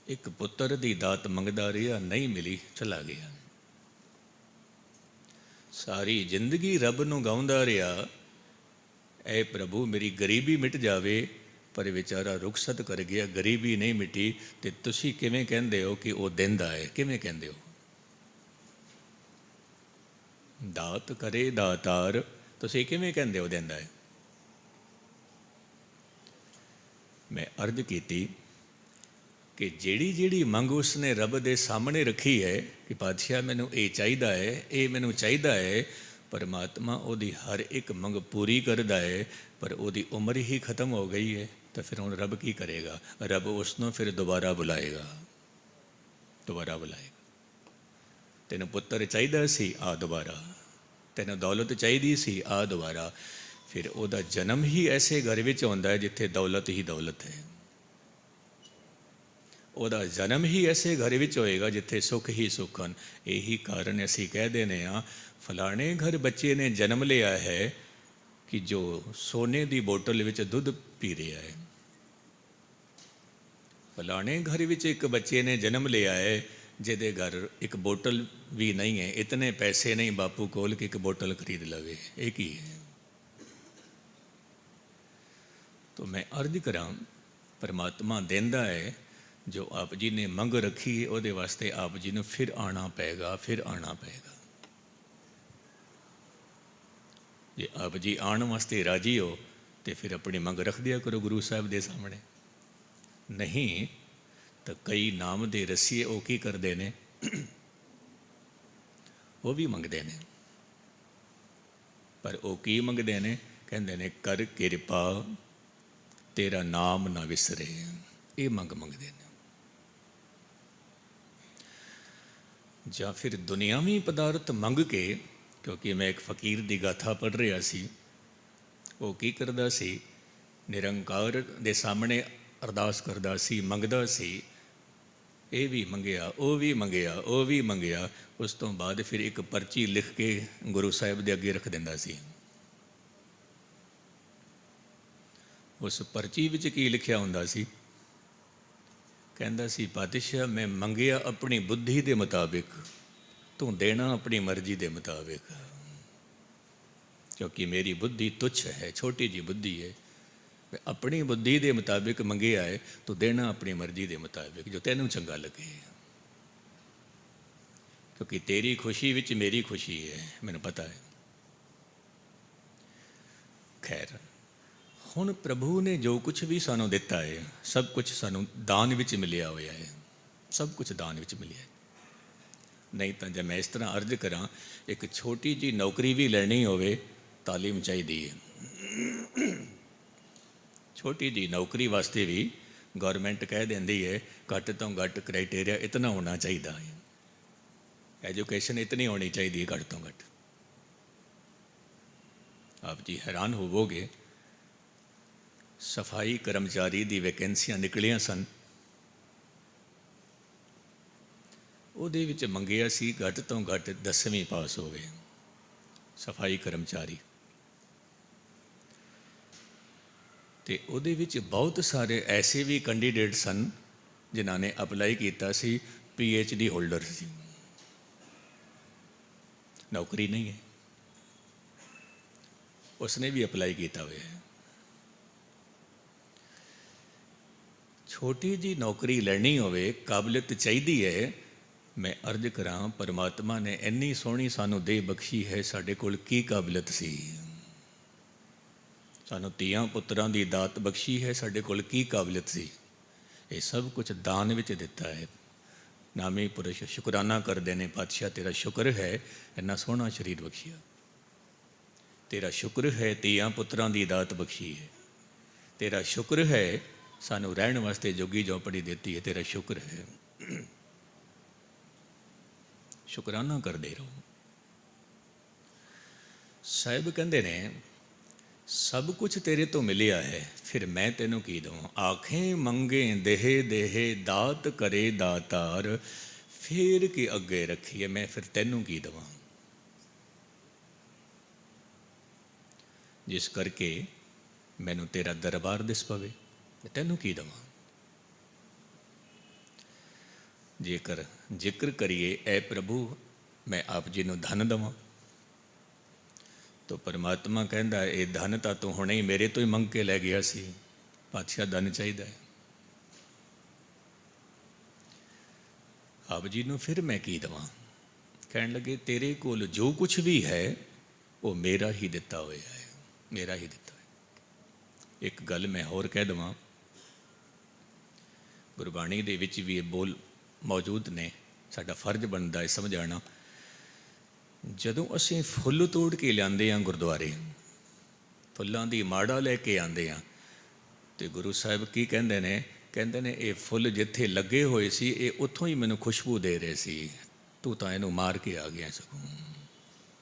ਇੱਕ ਪੁੱਤਰ ਦੀ ਦਾਤ ਮੰਗਦਾ ਰਿਹਾ, ਨਹੀਂ ਮਿਲੀ, ਚਲਾ ਗਿਆ। ਸਾਰੀ ਜ਼ਿੰਦਗੀ ਰੱਬ ਨੂੰ ਗਾਉਂਦਾ ਰਿਹਾ, ਐ ਪ੍ਰਭੂ ਮੇਰੀ ਗਰੀਬੀ ਮਿਟ ਜਾਵੇ, ਪਰ ਵਿਚਾਰਾ ਰੁਖਸਤ ਕਰ ਗਿਆ, ਗਰੀਬੀ ਨਹੀਂ ਮਿਟੀ। ਤੇ ਤੁਸੀਂ ਕਿਵੇਂ ਕਹਿੰਦੇ ਹੋ ਕਿ ਉਹ ਦਿੰਦਾ ਹੈ? ਕਿਵੇਂ ਕਹਿੰਦੇ ਹੋ? ਦਾਤ ਕਰੇ ਦਾਤਾਰ, ਤੁਸੀਂ ਕਿਵੇਂ ਕਹਿੰਦੇ ਹੋ ਦਿੰਦਾ ਹੈ? ਮੈਂ ਅਰਜ਼ ਕੀਤੀ ਕਿ ਜਿਹੜੀ ਮੰਗ ਉਸਨੇ ਰੱਬ ਦੇ ਸਾਹਮਣੇ ਰੱਖੀ ਹੈ ਕਿ ਪਾਤਸ਼ਾਹ ਮੈਨੂੰ ਇਹ ਚਾਹੀਦਾ ਹੈ, ਇਹ ਮੈਨੂੰ ਚਾਹੀਦਾ ਹੈ, ਪਰਮਾਤਮਾ ਉਹਦੀ ਹਰ ਇੱਕ ਮੰਗ ਪੂਰੀ ਕਰਦਾ ਹੈ। ਪਰ ਉਹਦੀ ਉਮਰ ਹੀ ਖਤਮ ਹੋ ਗਈ ਹੈ, ਤਾਂ ਫਿਰ ਹੁਣ ਰੱਬ ਕੀ ਕਰੇਗਾ? ਰੱਬ ਉਸ ਨੂੰ ਫਿਰ ਦੁਬਾਰਾ ਬੁਲਾਏਗਾ, ਦੁਬਾਰਾ ਬੁਲਾਏਗਾ। ਤੈਨੂੰ ਪੁੱਤਰ ਚਾਹੀਦਾ ਸੀ, ਆ ਦੁਬਾਰਾ। ਤੈਨੂੰ ਦੌਲਤ ਚਾਹੀਦੀ ਸੀ, ਆ ਦੁਬਾਰਾ। ਫਿਰ ਉਹਦਾ ਜਨਮ ਹੀ ਐਸੇ ਘਰ ਵਿੱਚ ਹੁੰਦਾ ਹੈ ਜਿੱਥੇ ਦੌਲਤ ਹੀ ਦੌਲਤ ਹੈ। ਉਹਦਾ ਜਨਮ ਹੀ ਐਸੇ ਘਰ ਵਿੱਚ ਹੋਏਗਾ ਜਿੱਥੇ ਸੁੱਖ ਹੀ ਸੁੱਖ ਹਨ। ਇਹੀ ਕਾਰਨ ਅਸੀਂ ਕਹਿ ਦਿੰਦੇ ਹਾਂ, ਫਲਾਣੇ ਘਰ ਬੱਚੇ ਨੇ ਜਨਮ ਲਿਆ ਹੈ ਕਿ ਜੋ ਸੋਨੇ ਦੀ ਬੋਤਲ ਵਿੱਚ ਦੁੱਧ ਪੀ ਰਿਹਾ ਹੈ। ਫਲਾਣੇ ਘਰ ਵਿੱਚ ਇੱਕ ਬੱਚੇ ਨੇ ਜਨਮ ਲਿਆ ਹੈ ਜਿਹਦੇ ਘਰ ਇੱਕ ਬੋਤਲ ਵੀ ਨਹੀਂ ਹੈ, ਇਤਨੇ ਪੈਸੇ ਨਹੀਂ ਬਾਪੂ ਕੋਲ ਕਿ ਇੱਕ ਬੋਤਲ ਖਰੀਦ ਲਵੇ। ਇਹ ਕੀ ਹੈ? ਤਾਂ ਮੈਂ ਅਰਜ਼ ਕਰਾਂ, ਪਰਮਾਤਮਾ ਦਿੰਦਾ ਹੈ। ਜੋ ਆਪ ਜੀ ਨੇ ਮੰਗ ਰੱਖੀ ਹੈ ਉਹਦੇ ਵਾਸਤੇ ਆਪ ਜੀ ਨੂੰ ਫਿਰ ਆਉਣਾ ਪਏਗਾ, ਫਿਰ ਆਉਣਾ ਪਏਗਾ। ਜੇ ਆਪ ਜੀ ਆਉਣ ਵਾਸਤੇ ਰਾਜੀ ਹੋ ਤਾਂ ਫਿਰ ਆਪਣੀ ਮੰਗ ਰੱਖ ਦਿਆ ਕਰੋ ਗੁਰੂ ਸਾਹਿਬ ਦੇ ਸਾਹਮਣੇ। ਨਹੀਂ ਤਾਂ ਕਈ ਨਾਮ ਦੇ ਰਸੀਏ ਉਹ ਕੀ ਕਰਦੇ ਨੇ, ਉਹ ਵੀ ਮੰਗਦੇ ਨੇ। ਪਰ ਉਹ ਕੀ ਮੰਗਦੇ ਨੇ? ਕਹਿੰਦੇ ਨੇ ਕਰ ਕਿਰਪਾ ਤੇਰਾ ਨਾਮ ਨਾ ਵਿਸਰੇ। ਇਹ ਮੰਗ ਮੰਗਦੇ ਨੇ। ਜਾਂ ਫਿਰ ਦੁਨਿਆਵੀ ਪਦਾਰਥ ਮੰਗ ਕੇ, ਕਿਉਂਕਿ ਮੈਂ ਇੱਕ ਫਕੀਰ ਦੀ ਗਾਥਾ ਪੜ੍ਹ ਰਿਹਾ ਸੀ। ਉਹ ਕੀ ਕਰਦਾ ਸੀ? ਨਿਰੰਕਾਰ ਦੇ ਸਾਹਮਣੇ ਅਰਦਾਸ ਕਰਦਾ ਸੀ, ਮੰਗਦਾ ਸੀ। ਇਹ ਵੀ ਮੰਗਿਆ, ਉਹ ਵੀ ਮੰਗਿਆ, ਉਹ ਵੀ ਮੰਗਿਆ। ਉਸ ਤੋਂ ਬਾਅਦ ਫਿਰ ਇੱਕ ਪਰਚੀ ਲਿਖ ਕੇ ਗੁਰੂ ਸਾਹਿਬ ਦੇ ਅੱਗੇ ਰੱਖ ਦਿੰਦਾ ਸੀ। ਉਸ ਪਰਚੀ ਵਿੱਚ ਕੀ ਲਿਖਿਆ ਹੁੰਦਾ ਸੀ? ਕਹਿੰਦਾ ਸੀ, ਪਾਤਸ਼ਾਹ ਮੈਂ ਮੰਗਿਆ ਆਪਣੀ ਬੁੱਧੀ ਦੇ ਮੁਤਾਬਿਕ, ਤੂੰ ਦੇਣਾ ਆਪਣੀ ਮਰਜ਼ੀ ਦੇ ਮੁਤਾਬਿਕ। ਕਿਉਂਕਿ ਮੇਰੀ ਬੁੱਧੀ ਤੁੱਛ ਹੈ, ਛੋਟੀ ਜਿਹੀ ਬੁੱਧੀ ਹੈ। ਮੈਂ ਆਪਣੀ ਬੁੱਧੀ ਦੇ ਮੁਤਾਬਿਕ ਮੰਗਿਆ ਹੈ, ਤੂੰ ਦੇਣਾ ਆਪਣੀ ਮਰਜ਼ੀ ਦੇ ਮੁਤਾਬਿਕ, ਜੋ ਤੈਨੂੰ ਚੰਗਾ ਲੱਗੇ। ਕਿਉਂਕਿ ਤੇਰੀ ਖੁਸ਼ੀ ਵਿੱਚ ਮੇਰੀ ਖੁਸ਼ੀ ਹੈ, ਮੈਨੂੰ ਪਤਾ ਹੈ। ਖੈਰ, ਹੁਣ ਪ੍ਰਭੂ ਨੇ ਜੋ ਕੁਛ ਵੀ ਸਾਨੂੰ ਦਿੱਤਾ ਹੈ, ਸਭ ਕੁਛ ਸਾਨੂੰ ਦਾਨ ਵਿੱਚ ਮਿਲਿਆ ਹੋਇਆ ਹੈ। ਸਭ ਕੁਛ ਦਾਨ ਵਿੱਚ ਮਿਲਿਆ ਹੈ। ਨਹੀਂ ਤਾਂ ਜੇ ਮੈਂ ਇਸ ਤਰ੍ਹਾਂ ਅਰਜ਼ ਕਰਾਂ, ਇੱਕ ਛੋਟੀ ਜਿਹੀ ਨੌਕਰੀ ਵੀ ਲੈਣੀ ਹੋਵੇ, ਤਾਲੀਮ ਚਾਹੀਦੀ ਹੈ। ਛੋਟੀ ਜਿਹੀ ਨੌਕਰੀ ਵਾਸਤੇ ਵੀ ਗੌਰਮੈਂਟ ਕਹਿ ਦਿੰਦੀ ਹੈ ਘੱਟ ਤੋਂ ਘੱਟ ਕ੍ਰਾਈਟੇਰੀਆ ਇਤਨਾ ਹੋਣਾ ਚਾਹੀਦਾ ਹੈ, ਐਜੂਕੇਸ਼ਨ ਇਤਨੀ ਹੋਣੀ ਚਾਹੀਦੀ ਹੈ ਘੱਟ ਤੋਂ ਘੱਟ। ਆਪ ਜੀ ਹੈਰਾਨ ਹੋਵੋਗੇ, ਸਫਾਈ ਕਰਮਚਾਰੀ ਦੀ ਵੈਕੈਂਸੀਆਂ ਨਿਕਲੀਆਂ ਸਨ। ਉਹਦੇ ਵਿੱਚ ਮੰਗਿਆ ਸੀ ਘੱਟ ਤੋਂ ਘੱਟ 10ਵੀਂ ਪਾਸ ਹੋਵੇ ਸਫਾਈ ਕਰਮਚਾਰੀ। ਅਤੇ ਉਹਦੇ ਵਿੱਚ ਬਹੁਤ ਸਾਰੇ ਐਸੇ ਵੀ ਕੈਂਡੀਡੇਟ ਸਨ ਜਿਨ੍ਹਾਂ ਨੇ ਅਪਲਾਈ ਕੀਤਾ ਸੀ, PhD ਹੋਲਡਰ ਸੀ। ਨੌਕਰੀ ਨਹੀਂ ਹੈ, ਉਸਨੇ ਵੀ ਅਪਲਾਈ ਕੀਤਾ ਹੋਇਆ ਹੈ। ਛੋਟੀ ਜਿਹੀ ਨੌਕਰੀ ਲੈਣੀ ਹੋਵੇ, ਕਾਬਲੀਅਤ ਚਾਹੀਦੀ ਹੈ। ਮੈਂ ਅਰਜ਼ ਕਰਾਂ, ਪਰਮਾਤਮਾ ਨੇ ਇੰਨੀ ਸੋਹਣੀ ਸਾਨੂੰ ਦੇਹ ਬਖਸ਼ੀ ਹੈ, ਸਾਡੇ ਕੋਲ ਕੀ ਕਾਬਲੀਅਤ ਸੀ? ਸਾਨੂੰ ਧੀਆਂ ਪੁੱਤਰਾਂ ਦੀ ਦਾਤ ਬਖਸ਼ੀ ਹੈ, ਸਾਡੇ ਕੋਲ ਕੀ ਕਾਬਲੀਅਤ ਸੀ? ਇਹ ਸਭ ਕੁਛ ਦਾਨ ਵਿੱਚ ਦਿੱਤਾ ਹੈ। ਨਾਮੀ ਪੁਰਸ਼ ਸ਼ੁਕਰਾਨਾ ਕਰਦੇ ਨੇ, ਪਾਤਸ਼ਾਹ ਤੇਰਾ ਸ਼ੁਕਰ ਹੈ ਇੰਨਾ ਸੋਹਣਾ ਸਰੀਰ ਬਖਸ਼ਿਆ, ਤੇਰਾ ਸ਼ੁਕਰ ਹੈ ਧੀਆਂ ਪੁੱਤਰਾਂ ਦੀ ਦਾਤ ਬਖਸ਼ੀ ਹੈ, ਤੇਰਾ ਸ਼ੁਕਰ ਹੈ ਸਾਨੂੰ ਰਹਿਣ ਵਾਸਤੇ ਜੋਗੀ ਝੌਂਪੜੀ ਦਿੱਤੀ ਹੈ, ਤੇਰਾ ਸ਼ੁਕਰ ਹੈ। ਸ਼ੁਕਰਾਨਾ ਕਰਦੇ ਰਹੋ। ਸਾਹਿਬ ਕਹਿੰਦੇ ਨੇ ਸਭ ਕੁਛ ਤੇਰੇ ਤੋਂ ਮਿਲਿਆ ਹੈ, ਫਿਰ ਮੈਂ ਤੈਨੂੰ ਕੀ ਦੇਵਾਂ? ਆਖੇ ਮੰਗੇ ਦੇਹ ਦੇਹ ਦਾਤ ਕਰੇ ਦਾਤਾਰ, ਫਿਰ ਕੀ ਅੱਗੇ ਰੱਖੀਏ, ਮੈਂ ਫਿਰ ਤੈਨੂੰ ਕੀ ਦੇਵਾਂ? ਜਿਸ ਕਰਕੇ ਮੈਨੂੰ ਤੇਰਾ ਦਰਬਾਰ ਦਿਸ ਪਵੇ, ਮੈਂ ਤੈਨੂੰ ਕੀ ਦੇਵਾਂ? ਜੇਕਰ ਜ਼ਿਕਰ ਕਰੀਏ ਐ ਪ੍ਰਭੂ ਮੈਂ ਆਪ ਜੀ ਨੂੰ ਧਨ ਦੇਵਾਂ, ਤਾਂ ਪਰਮਾਤਮਾ ਕਹਿੰਦਾ ਇਹ ਧਨ ਤਾਂ ਤੂੰ ਹੁਣੇ ਹੀ ਮੇਰੇ ਤੋਂ ਹੀ ਮੰਗ ਕੇ ਲੈ ਗਿਆ ਸੀ, ਪਾਤਸ਼ਾਹ ਧਨ ਚਾਹੀਦਾ ਹੈ। ਆਪ ਜੀ ਨੂੰ ਫਿਰ ਮੈਂ ਕੀ ਦੇਵਾਂ? ਕਹਿਣ ਲੱਗੇ ਤੇਰੇ ਕੋਲ ਜੋ ਕੁਛ ਵੀ ਹੈ ਉਹ ਮੇਰਾ ਹੀ ਦਿੱਤਾ ਹੋਇਆ ਹੈ, ਮੇਰਾ ਹੀ ਦਿੱਤਾ ਹੈ। ਇੱਕ ਗੱਲ ਮੈਂ ਹੋਰ ਕਹਿ ਦੇਵਾਂ, ਗੁਰਬਾਣੀ ਦੇ ਵਿੱਚ ਵੀ ਇਹ ਬੋਲ ਮੌਜੂਦ ਨੇ, ਸਾਡਾ ਫਰਜ਼ ਬਣਦਾ ਹੈ ਸਮਝਾਉਣਾ। ਜਦੋਂ ਅਸੀਂ ਫੁੱਲ ਤੋੜ ਕੇ ਲਿਆਂਦੇ ਹਾਂ ਗੁਰਦੁਆਰੇ, ਫੁੱਲਾਂ ਦੀ ਮਾੜਾ ਲੈ ਕੇ ਆਉਂਦੇ ਹਾਂ, ਤੇ ਗੁਰੂ ਸਾਹਿਬ ਕੀ ਕਹਿੰਦੇ ਨੇ? ਕਹਿੰਦੇ ਨੇ ਇਹ ਫੁੱਲ ਜਿੱਥੇ ਲੱਗੇ ਹੋਏ ਸੀ ਇਹ ਉੱਥੋਂ ਹੀ ਮੈਨੂੰ ਖੁਸ਼ਬੂ ਦੇ ਰਹੇ ਸੀ, ਤੂੰ ਤਾਂ ਇਹਨੂੰ ਮਾਰ ਕੇ ਆ ਗਿਆ, ਸਗੋਂ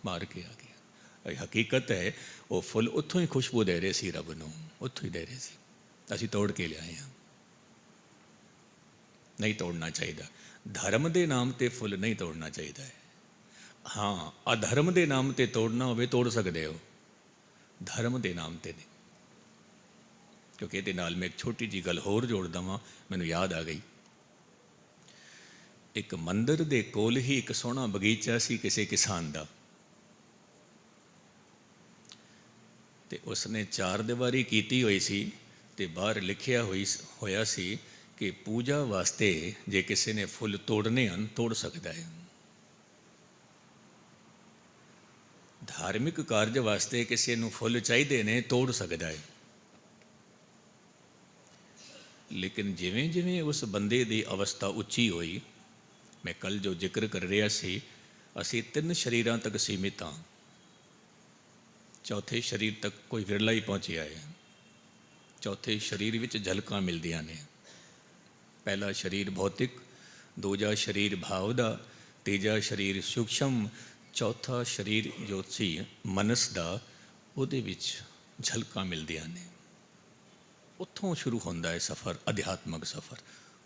ਮਾਰ ਕੇ ਆ ਗਿਆ। ਇਹ ਹਕੀਕਤ ਹੈ, ਉਹ ਫੁੱਲ ਉੱਥੋਂ ਹੀ ਖੁਸ਼ਬੂ ਦੇ ਰਹੇ ਸੀ, ਰੱਬ ਨੂੰ ਉੱਥੋਂ ਹੀ ਦੇ ਰਹੇ ਸੀ, ਅਸੀਂ ਤੋੜ ਕੇ ਲਿਆਏ ਹਾਂ। ਨਹੀਂ ਤੋੜਨਾ ਚਾਹੀਦਾ, ਧਰਮ ਦੇ ਨਾਮ 'ਤੇ ਫੁੱਲ ਨਹੀਂ ਤੋੜਨਾ ਚਾਹੀਦਾ ਹੈ। ਹਾਂ, ਅਧਰਮ ਦੇ ਨਾਮ 'ਤੇ ਤੋੜਨਾ ਹੋਵੇ ਤੋੜ ਸਕਦੇ ਹੋ, ਧਰਮ ਦੇ ਨਾਮ 'ਤੇ ਨਹੀਂ। ਕਿਉਂਕਿ ਇਹਦੇ ਨਾਲ ਮੈਂ ਇੱਕ ਛੋਟੀ ਜਿਹੀ ਗੱਲ ਹੋਰ ਜੋੜ ਦੇਵਾਂ, ਮੈਨੂੰ ਯਾਦ ਆ ਗਈ। ਇੱਕ ਮੰਦਿਰ ਦੇ ਕੋਲ ਹੀ ਇੱਕ ਸੋਹਣਾ ਬਗੀਚਾ ਸੀ ਕਿਸੇ ਕਿਸਾਨ ਦਾ, ਤੇ ਉਸਨੇ ਚਾਰ ਦੀਵਾਰੀ ਕੀਤੀ ਹੋਈ ਸੀ, ਤੇ ਬਾਹਰ ਲਿਖਿਆ ਹੋਇਆ ਸੀ ਕਿ ਪੂਜਾ ਵਾਸਤੇ ਜੇ ਕਿਸੇ ਨੇ ਫੁੱਲ ਤੋੜਨੇ ਹਨ ਤੋੜ ਸਕਦਾ ਹੈ, ਧਾਰਮਿਕ ਕਾਰਜ ਵਾਸਤੇ ਕਿਸੇ ਨੂੰ ਫੁੱਲ ਚਾਹੀਦੇ ਨੇ ਤੋੜ ਸਕਦਾ ਹੈ। ਲੇਕਿਨ ਜਿਵੇਂ ਜਿਵੇਂ ਉਸ ਬੰਦੇ ਦੀ ਅਵਸਥਾ ਉੱਚੀ ਹੋਈ, ਮੈਂ ਕੱਲ੍ਹ ਜੋ ਜ਼ਿਕਰ ਕਰ ਰਿਹਾ ਸੀ, ਅਸੀਂ 3 ਸਰੀਰਾਂ ਤੱਕ ਸੀਮਿਤ ਹਾਂ, ਚੌਥੇ ਸਰੀਰ ਤੱਕ ਕੋਈ ਵਿਰਲਾ ਹੀ ਪਹੁੰਚਿਆ ਹੈ। ਚੌਥੇ ਸਰੀਰ ਵਿੱਚ ਝਲਕਾਂ ਮਿਲਦੀਆਂ ਨੇ। ਪਹਿਲਾ ਸਰੀਰ ਭੌਤਿਕ, ਦੂਜਾ ਸਰੀਰ ਭਾਵ ਦਾ, ਤੀਜਾ ਸਰੀਰ ਸੂਖਸ਼ਮ, ਚੌਥਾ ਸਰੀਰ ਜੋ ਸੀ ਮਨਸ ਦਾ, ਉਹਦੇ ਵਿੱਚ ਝਲਕਾਂ ਮਿਲਦੀਆਂ ਨੇ। ਉੱਥੋਂ ਸ਼ੁਰੂ ਹੁੰਦਾ ਹੈ ਸਫ਼ਰ, ਅਧਿਆਤਮਕ ਸਫ਼ਰ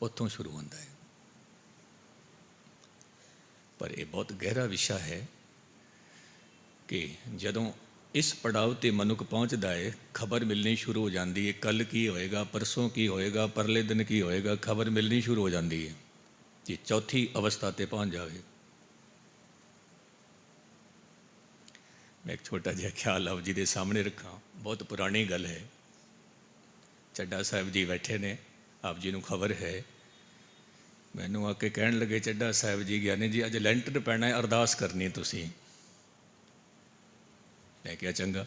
ਉੱਥੋਂ ਸ਼ੁਰੂ ਹੁੰਦਾ ਹੈ। ਪਰ ਇਹ ਬਹੁਤ ਗਹਿਰਾ ਵਿਸ਼ਾ ਹੈ ਕਿ ਜਦੋਂ ਇਸ ਪੜਾਅ 'ਤੇ ਮਨੁੱਖ ਪਹੁੰਚਦਾ ਹੈ, ਖਬਰ ਮਿਲਣੀ ਸ਼ੁਰੂ ਹੋ ਜਾਂਦੀ ਹੈ, ਕੱਲ੍ਹ ਕੀ ਹੋਏਗਾ, ਪਰਸੋਂ ਕੀ ਹੋਏਗਾ, ਪਰਲੇ ਦਿਨ ਕੀ ਹੋਏਗਾ, ਖਬਰ ਮਿਲਣੀ ਸ਼ੁਰੂ ਹੋ ਜਾਂਦੀ ਹੈ ਕਿ ਚੌਥੀ ਅਵਸਥਾ 'ਤੇ ਪਹੁੰਚ ਜਾਵੇ। ਮੈਂ ਇੱਕ ਛੋਟਾ ਜਿਹਾ ਖਿਆਲ ਆਪ ਜੀ ਦੇ ਸਾਹਮਣੇ ਰੱਖਾਂ, ਬਹੁਤ ਪੁਰਾਣੀ ਗੱਲ ਹੈ। ਚੱਡਾ ਸਾਹਿਬ ਜੀ ਬੈਠੇ ਨੇ, ਆਪ ਜੀ ਨੂੰ ਖਬਰ ਹੈ। ਮੈਨੂੰ ਆ ਕੇ ਕਹਿਣ ਲੱਗੇ, ਚੱਡਾ ਸਾਹਿਬ ਜੀ, ਗਿਆਨੀ ਜੀ ਅੱਜ ਲੈਂਟਰ ਪੈਣਾ ਹੈ, ਅਰਦਾਸ ਕਰਨੀ ਤੁਸੀਂ। ਮੈਂ ਕਿਹਾ ਚੰਗਾ।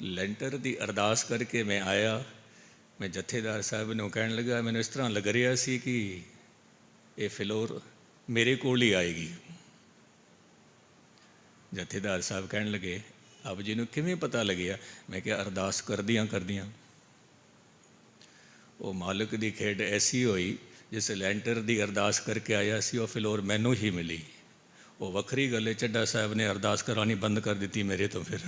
ਲੈਂਟਰ ਦੀ ਅਰਦਾਸ ਕਰਕੇ ਮੈਂ ਆਇਆ। ਮੈਂ ਜਥੇਦਾਰ ਸਾਹਿਬ ਨੂੰ ਕਹਿਣ ਲੱਗਾ, ਮੈਨੂੰ ਇਸ ਤਰ੍ਹਾਂ ਲੱਗ ਰਿਹਾ ਸੀ ਕਿ ਇਹ ਫਲੋਰ ਮੇਰੇ ਕੋਲ ਹੀ ਆਏਗੀ। ਜਥੇਦਾਰ ਸਾਹਿਬ ਕਹਿਣ ਲੱਗੇ, ਆਪ ਜੀ ਨੂੰ ਕਿਵੇਂ ਪਤਾ ਲੱਗਿਆ? ਮੈਂ ਕਿਹਾ ਅਰਦਾਸ ਕਰਦਿਆਂ ਕਰਦਿਆਂ ਉਹ ਮਾਲਕ ਦੀ ਖੇਡ ਐਸੀ ਹੋਈ, ਜਿਸ ਲੈਂਟਰ ਦੀ ਅਰਦਾਸ ਕਰਕੇ ਆਇਆ ਸੀ ਉਹ ਫਲੋਰ ਮੈਨੂੰ ਹੀ ਮਿਲੀ। ਉਹ ਵੱਖਰੀ ਗੱਲ ਹੈ, ਚੱਡਾ ਸਾਹਿਬ ਨੇ ਅਰਦਾਸ ਕਰਾਉਣੀ ਬੰਦ ਕਰ ਦਿੱਤੀ ਮੇਰੇ ਤੋਂ। ਫਿਰ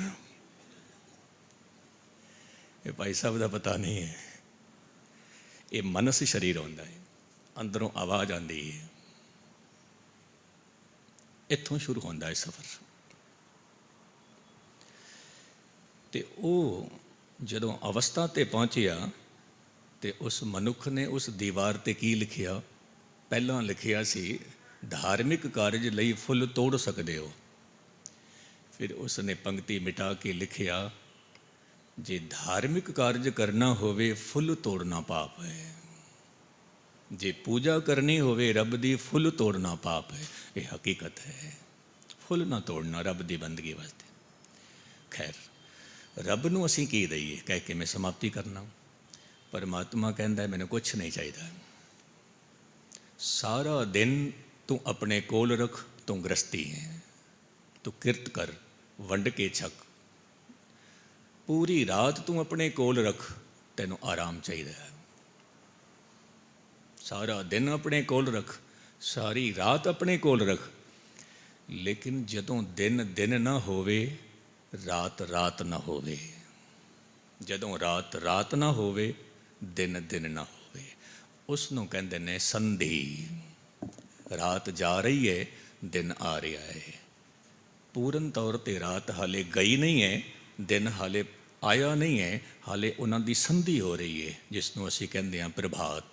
ਇਹ ਭਾਈ ਸਾਹਿਬ ਦਾ ਪਤਾ ਨਹੀਂ ਹੈ। ਇਹ ਮਨਸ ਸਰੀਰ ਹੁੰਦਾ ਹੈ, ਅੰਦਰੋਂ ਆਵਾਜ਼ ਆਉਂਦੀ ਹੈ, ਇੱਥੋਂ ਸ਼ੁਰੂ ਹੁੰਦਾ ਹੈ ਸਫ਼ਰ। ਤੇ ਉਹ ਜਦੋਂ ਅਵਸਥਾ 'ਤੇ ਪਹੁੰਚਿਆ ਤੇ ਉਸ ਮਨੁੱਖ ਨੇ ਉਸ ਦੀਵਾਰ 'ਤੇ ਕੀ ਲਿਖਿਆ? ਪਹਿਲਾਂ ਲਿਖਿਆ ਸੀ ਧਾਰਮਿਕ ਕਾਰਜ ਲਈ ਫੁੱਲ ਤੋੜ ਸਕਦੇ ਹੋ। ਫਿਰ ਉਸ ਨੇ ਪੰਕਤੀ ਮਿਟਾ ਕੇ ਲਿਖਿਆ, ਜੇ ਧਾਰਮਿਕ ਕਾਰਜ ਕਰਨਾ ਹੋਵੇ ਫੁੱਲ ਤੋੜਨਾ ਪਾਪ ਹੈ, ਜੇ ਪੂਜਾ ਕਰਨੀ ਹੋਵੇ ਰੱਬ ਦੀ ਫੁੱਲ ਤੋੜਨਾ ਪਾਪ ਹੈ। ਇਹ ਹਕੀਕਤ ਹੈ, ਫੁੱਲ ਨਾ ਤੋੜਨਾ ਰੱਬ ਦੀ ਬੰਦਗੀ ਵਾਸਤੇ। ਖੈਰ, ਰੱਬ ਨੂੰ ਅਸੀਂ ਕੀ ਦਈਏ ਕਹਿ ਕੇ ਮੈਂ ਸਮਾਪਤੀ ਕਰਨਾ। ਪਰਮਾਤਮਾ ਕਹਿੰਦਾ ਮੈਨੂੰ ਕੁਛ ਨਹੀਂ ਚਾਹੀਦਾ, ਸਾਰਾ ਦਿਨ ਤੂੰ ਆਪਣੇ ਕੋਲ ਰੱਖ, ਤੂੰ ਗ੍ਰਸਤੀ ਹੈ, ਤੂੰ ਕਿਰਤ ਕਰ, ਵੰਡ ਕੇ ਛਕ। ਪੂਰੀ ਰਾਤ ਤੂੰ ਆਪਣੇ ਕੋਲ ਰੱਖ, ਤੈਨੂੰ ਆਰਾਮ ਚਾਹੀਦਾ ਹੈ। ਸਾਰਾ ਦਿਨ ਆਪਣੇ ਕੋਲ ਰੱਖ, ਸਾਰੀ ਰਾਤ ਆਪਣੇ ਕੋਲ ਰੱਖ, ਲੇਕਿਨ ਜਦੋਂ ਦਿਨ ਦਿਨ ਨਾ ਹੋਵੇ, ਰਾਤ ਰਾਤ ਨਾ ਹੋਵੇ, ਜਦੋਂ ਰਾਤ ਰਾਤ ਨਾ ਹੋਵੇ, ਦਿਨ ਦਿਨ ਨਾ ਹੋਵੇ, ਉਸ ਨੂੰ ਕਹਿੰਦੇ ਨੇ ਸੰਧੀ। ਰਾਤ ਜਾ ਰਹੀ ਹੈ, ਦਿਨ ਆ ਰਿਹਾ ਹੈ। ਪੂਰਨ ਤੌਰ 'ਤੇ ਰਾਤ ਹਾਲੇ ਗਈ ਨਹੀਂ ਹੈ, ਦਿਨ ਹਾਲੇ ਆਇਆ ਨਹੀਂ ਹੈ, ਹਾਲੇ ਉਹਨਾਂ ਦੀ ਸੰਧੀ ਹੋ ਰਹੀ ਹੈ, ਜਿਸ ਨੂੰ ਅਸੀਂ ਕਹਿੰਦੇ ਹਾਂ ਪ੍ਰਭਾਤ।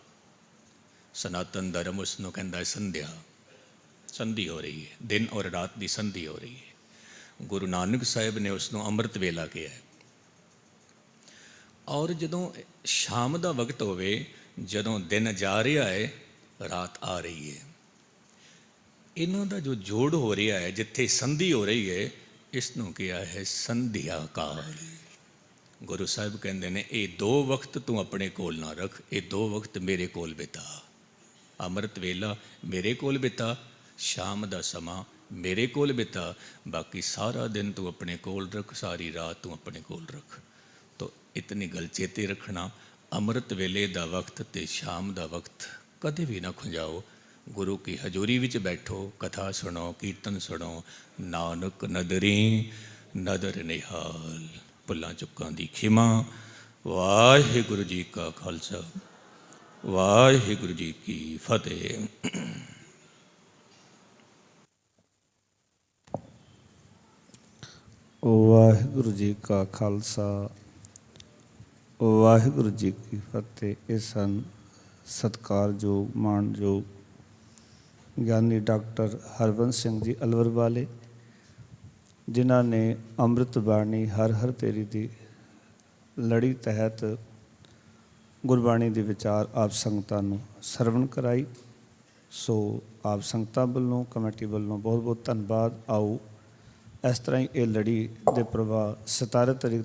सनातन धर्म उसनों कहता है संध्या, संधि हो रही है, दिन और रात की संधि हो रही है। गुरु नानक साहिब ने उसनों अमृत वेला किया है। और जदों शाम का वक्त होवे, जदों दिन जा रहा है, रात आ रही है, इन्हों का जो जोड़ हो रहा है, जिथे संधि हो रही है, इसनों किया है संध्या काल। गुरु साहिब कहते हैं ये दो वक्त तू अपने कोल ना रख, ये दो वक्त मेरे कोल बिता। अमृत वेला मेरे कोल बिता, शाम का समा मेरे कोल बिता, बाकी सारा दिन तू अपने कोल रख, सारी रात तू अपने कोल रख। तो इतनी गल चेते रखना, अमृत वेले का वक्त ते शाम का वक्त कदे भी ना खुंजाओ। गुरु की हजूरी विच बैठो, कथा सुनो, कीर्तन सुनो, नानक नदरी नदर निहाल। भुल्लां चुक्कां दी खिमा। वाहिगुरु जी का खालसा, वाहिगुरु जी की फतेह। वाहिगुरु जी का खालसा, वाहिगुरु जी की फतेह। ये सन सत्कारयोग मानयोग ਗਿਆਨੀ डॉक्टर हरबंस सिंह जी अलवर वाले, जिन्हों ने ਅੰਮ੍ਰਿਤ ਬਾਣੀ हर हर तेरी ਦੀ ਲੜੀ ਤਹਿਤ ਗੁਰਬਾਣੀ ਦੇ ਵਿਚਾਰ ਆਪ ਸੰਗਤਾਂ ਨੂੰ ਸਰਵਣ ਕਰਾਈ। ਸੋ ਆਪ ਸੰਗਤਾਂ ਵੱਲੋਂ, ਕਮੇਟੀ ਵੱਲੋਂ ਬਹੁਤ ਬਹੁਤ ਧੰਨਵਾਦ। ਆਓ ਇਸ ਤਰ੍ਹਾਂ ਹੀ ਇਹ ਲੜੀ ਦੇ ਪ੍ਰਵਾਹ 17 ਤਰੀਕ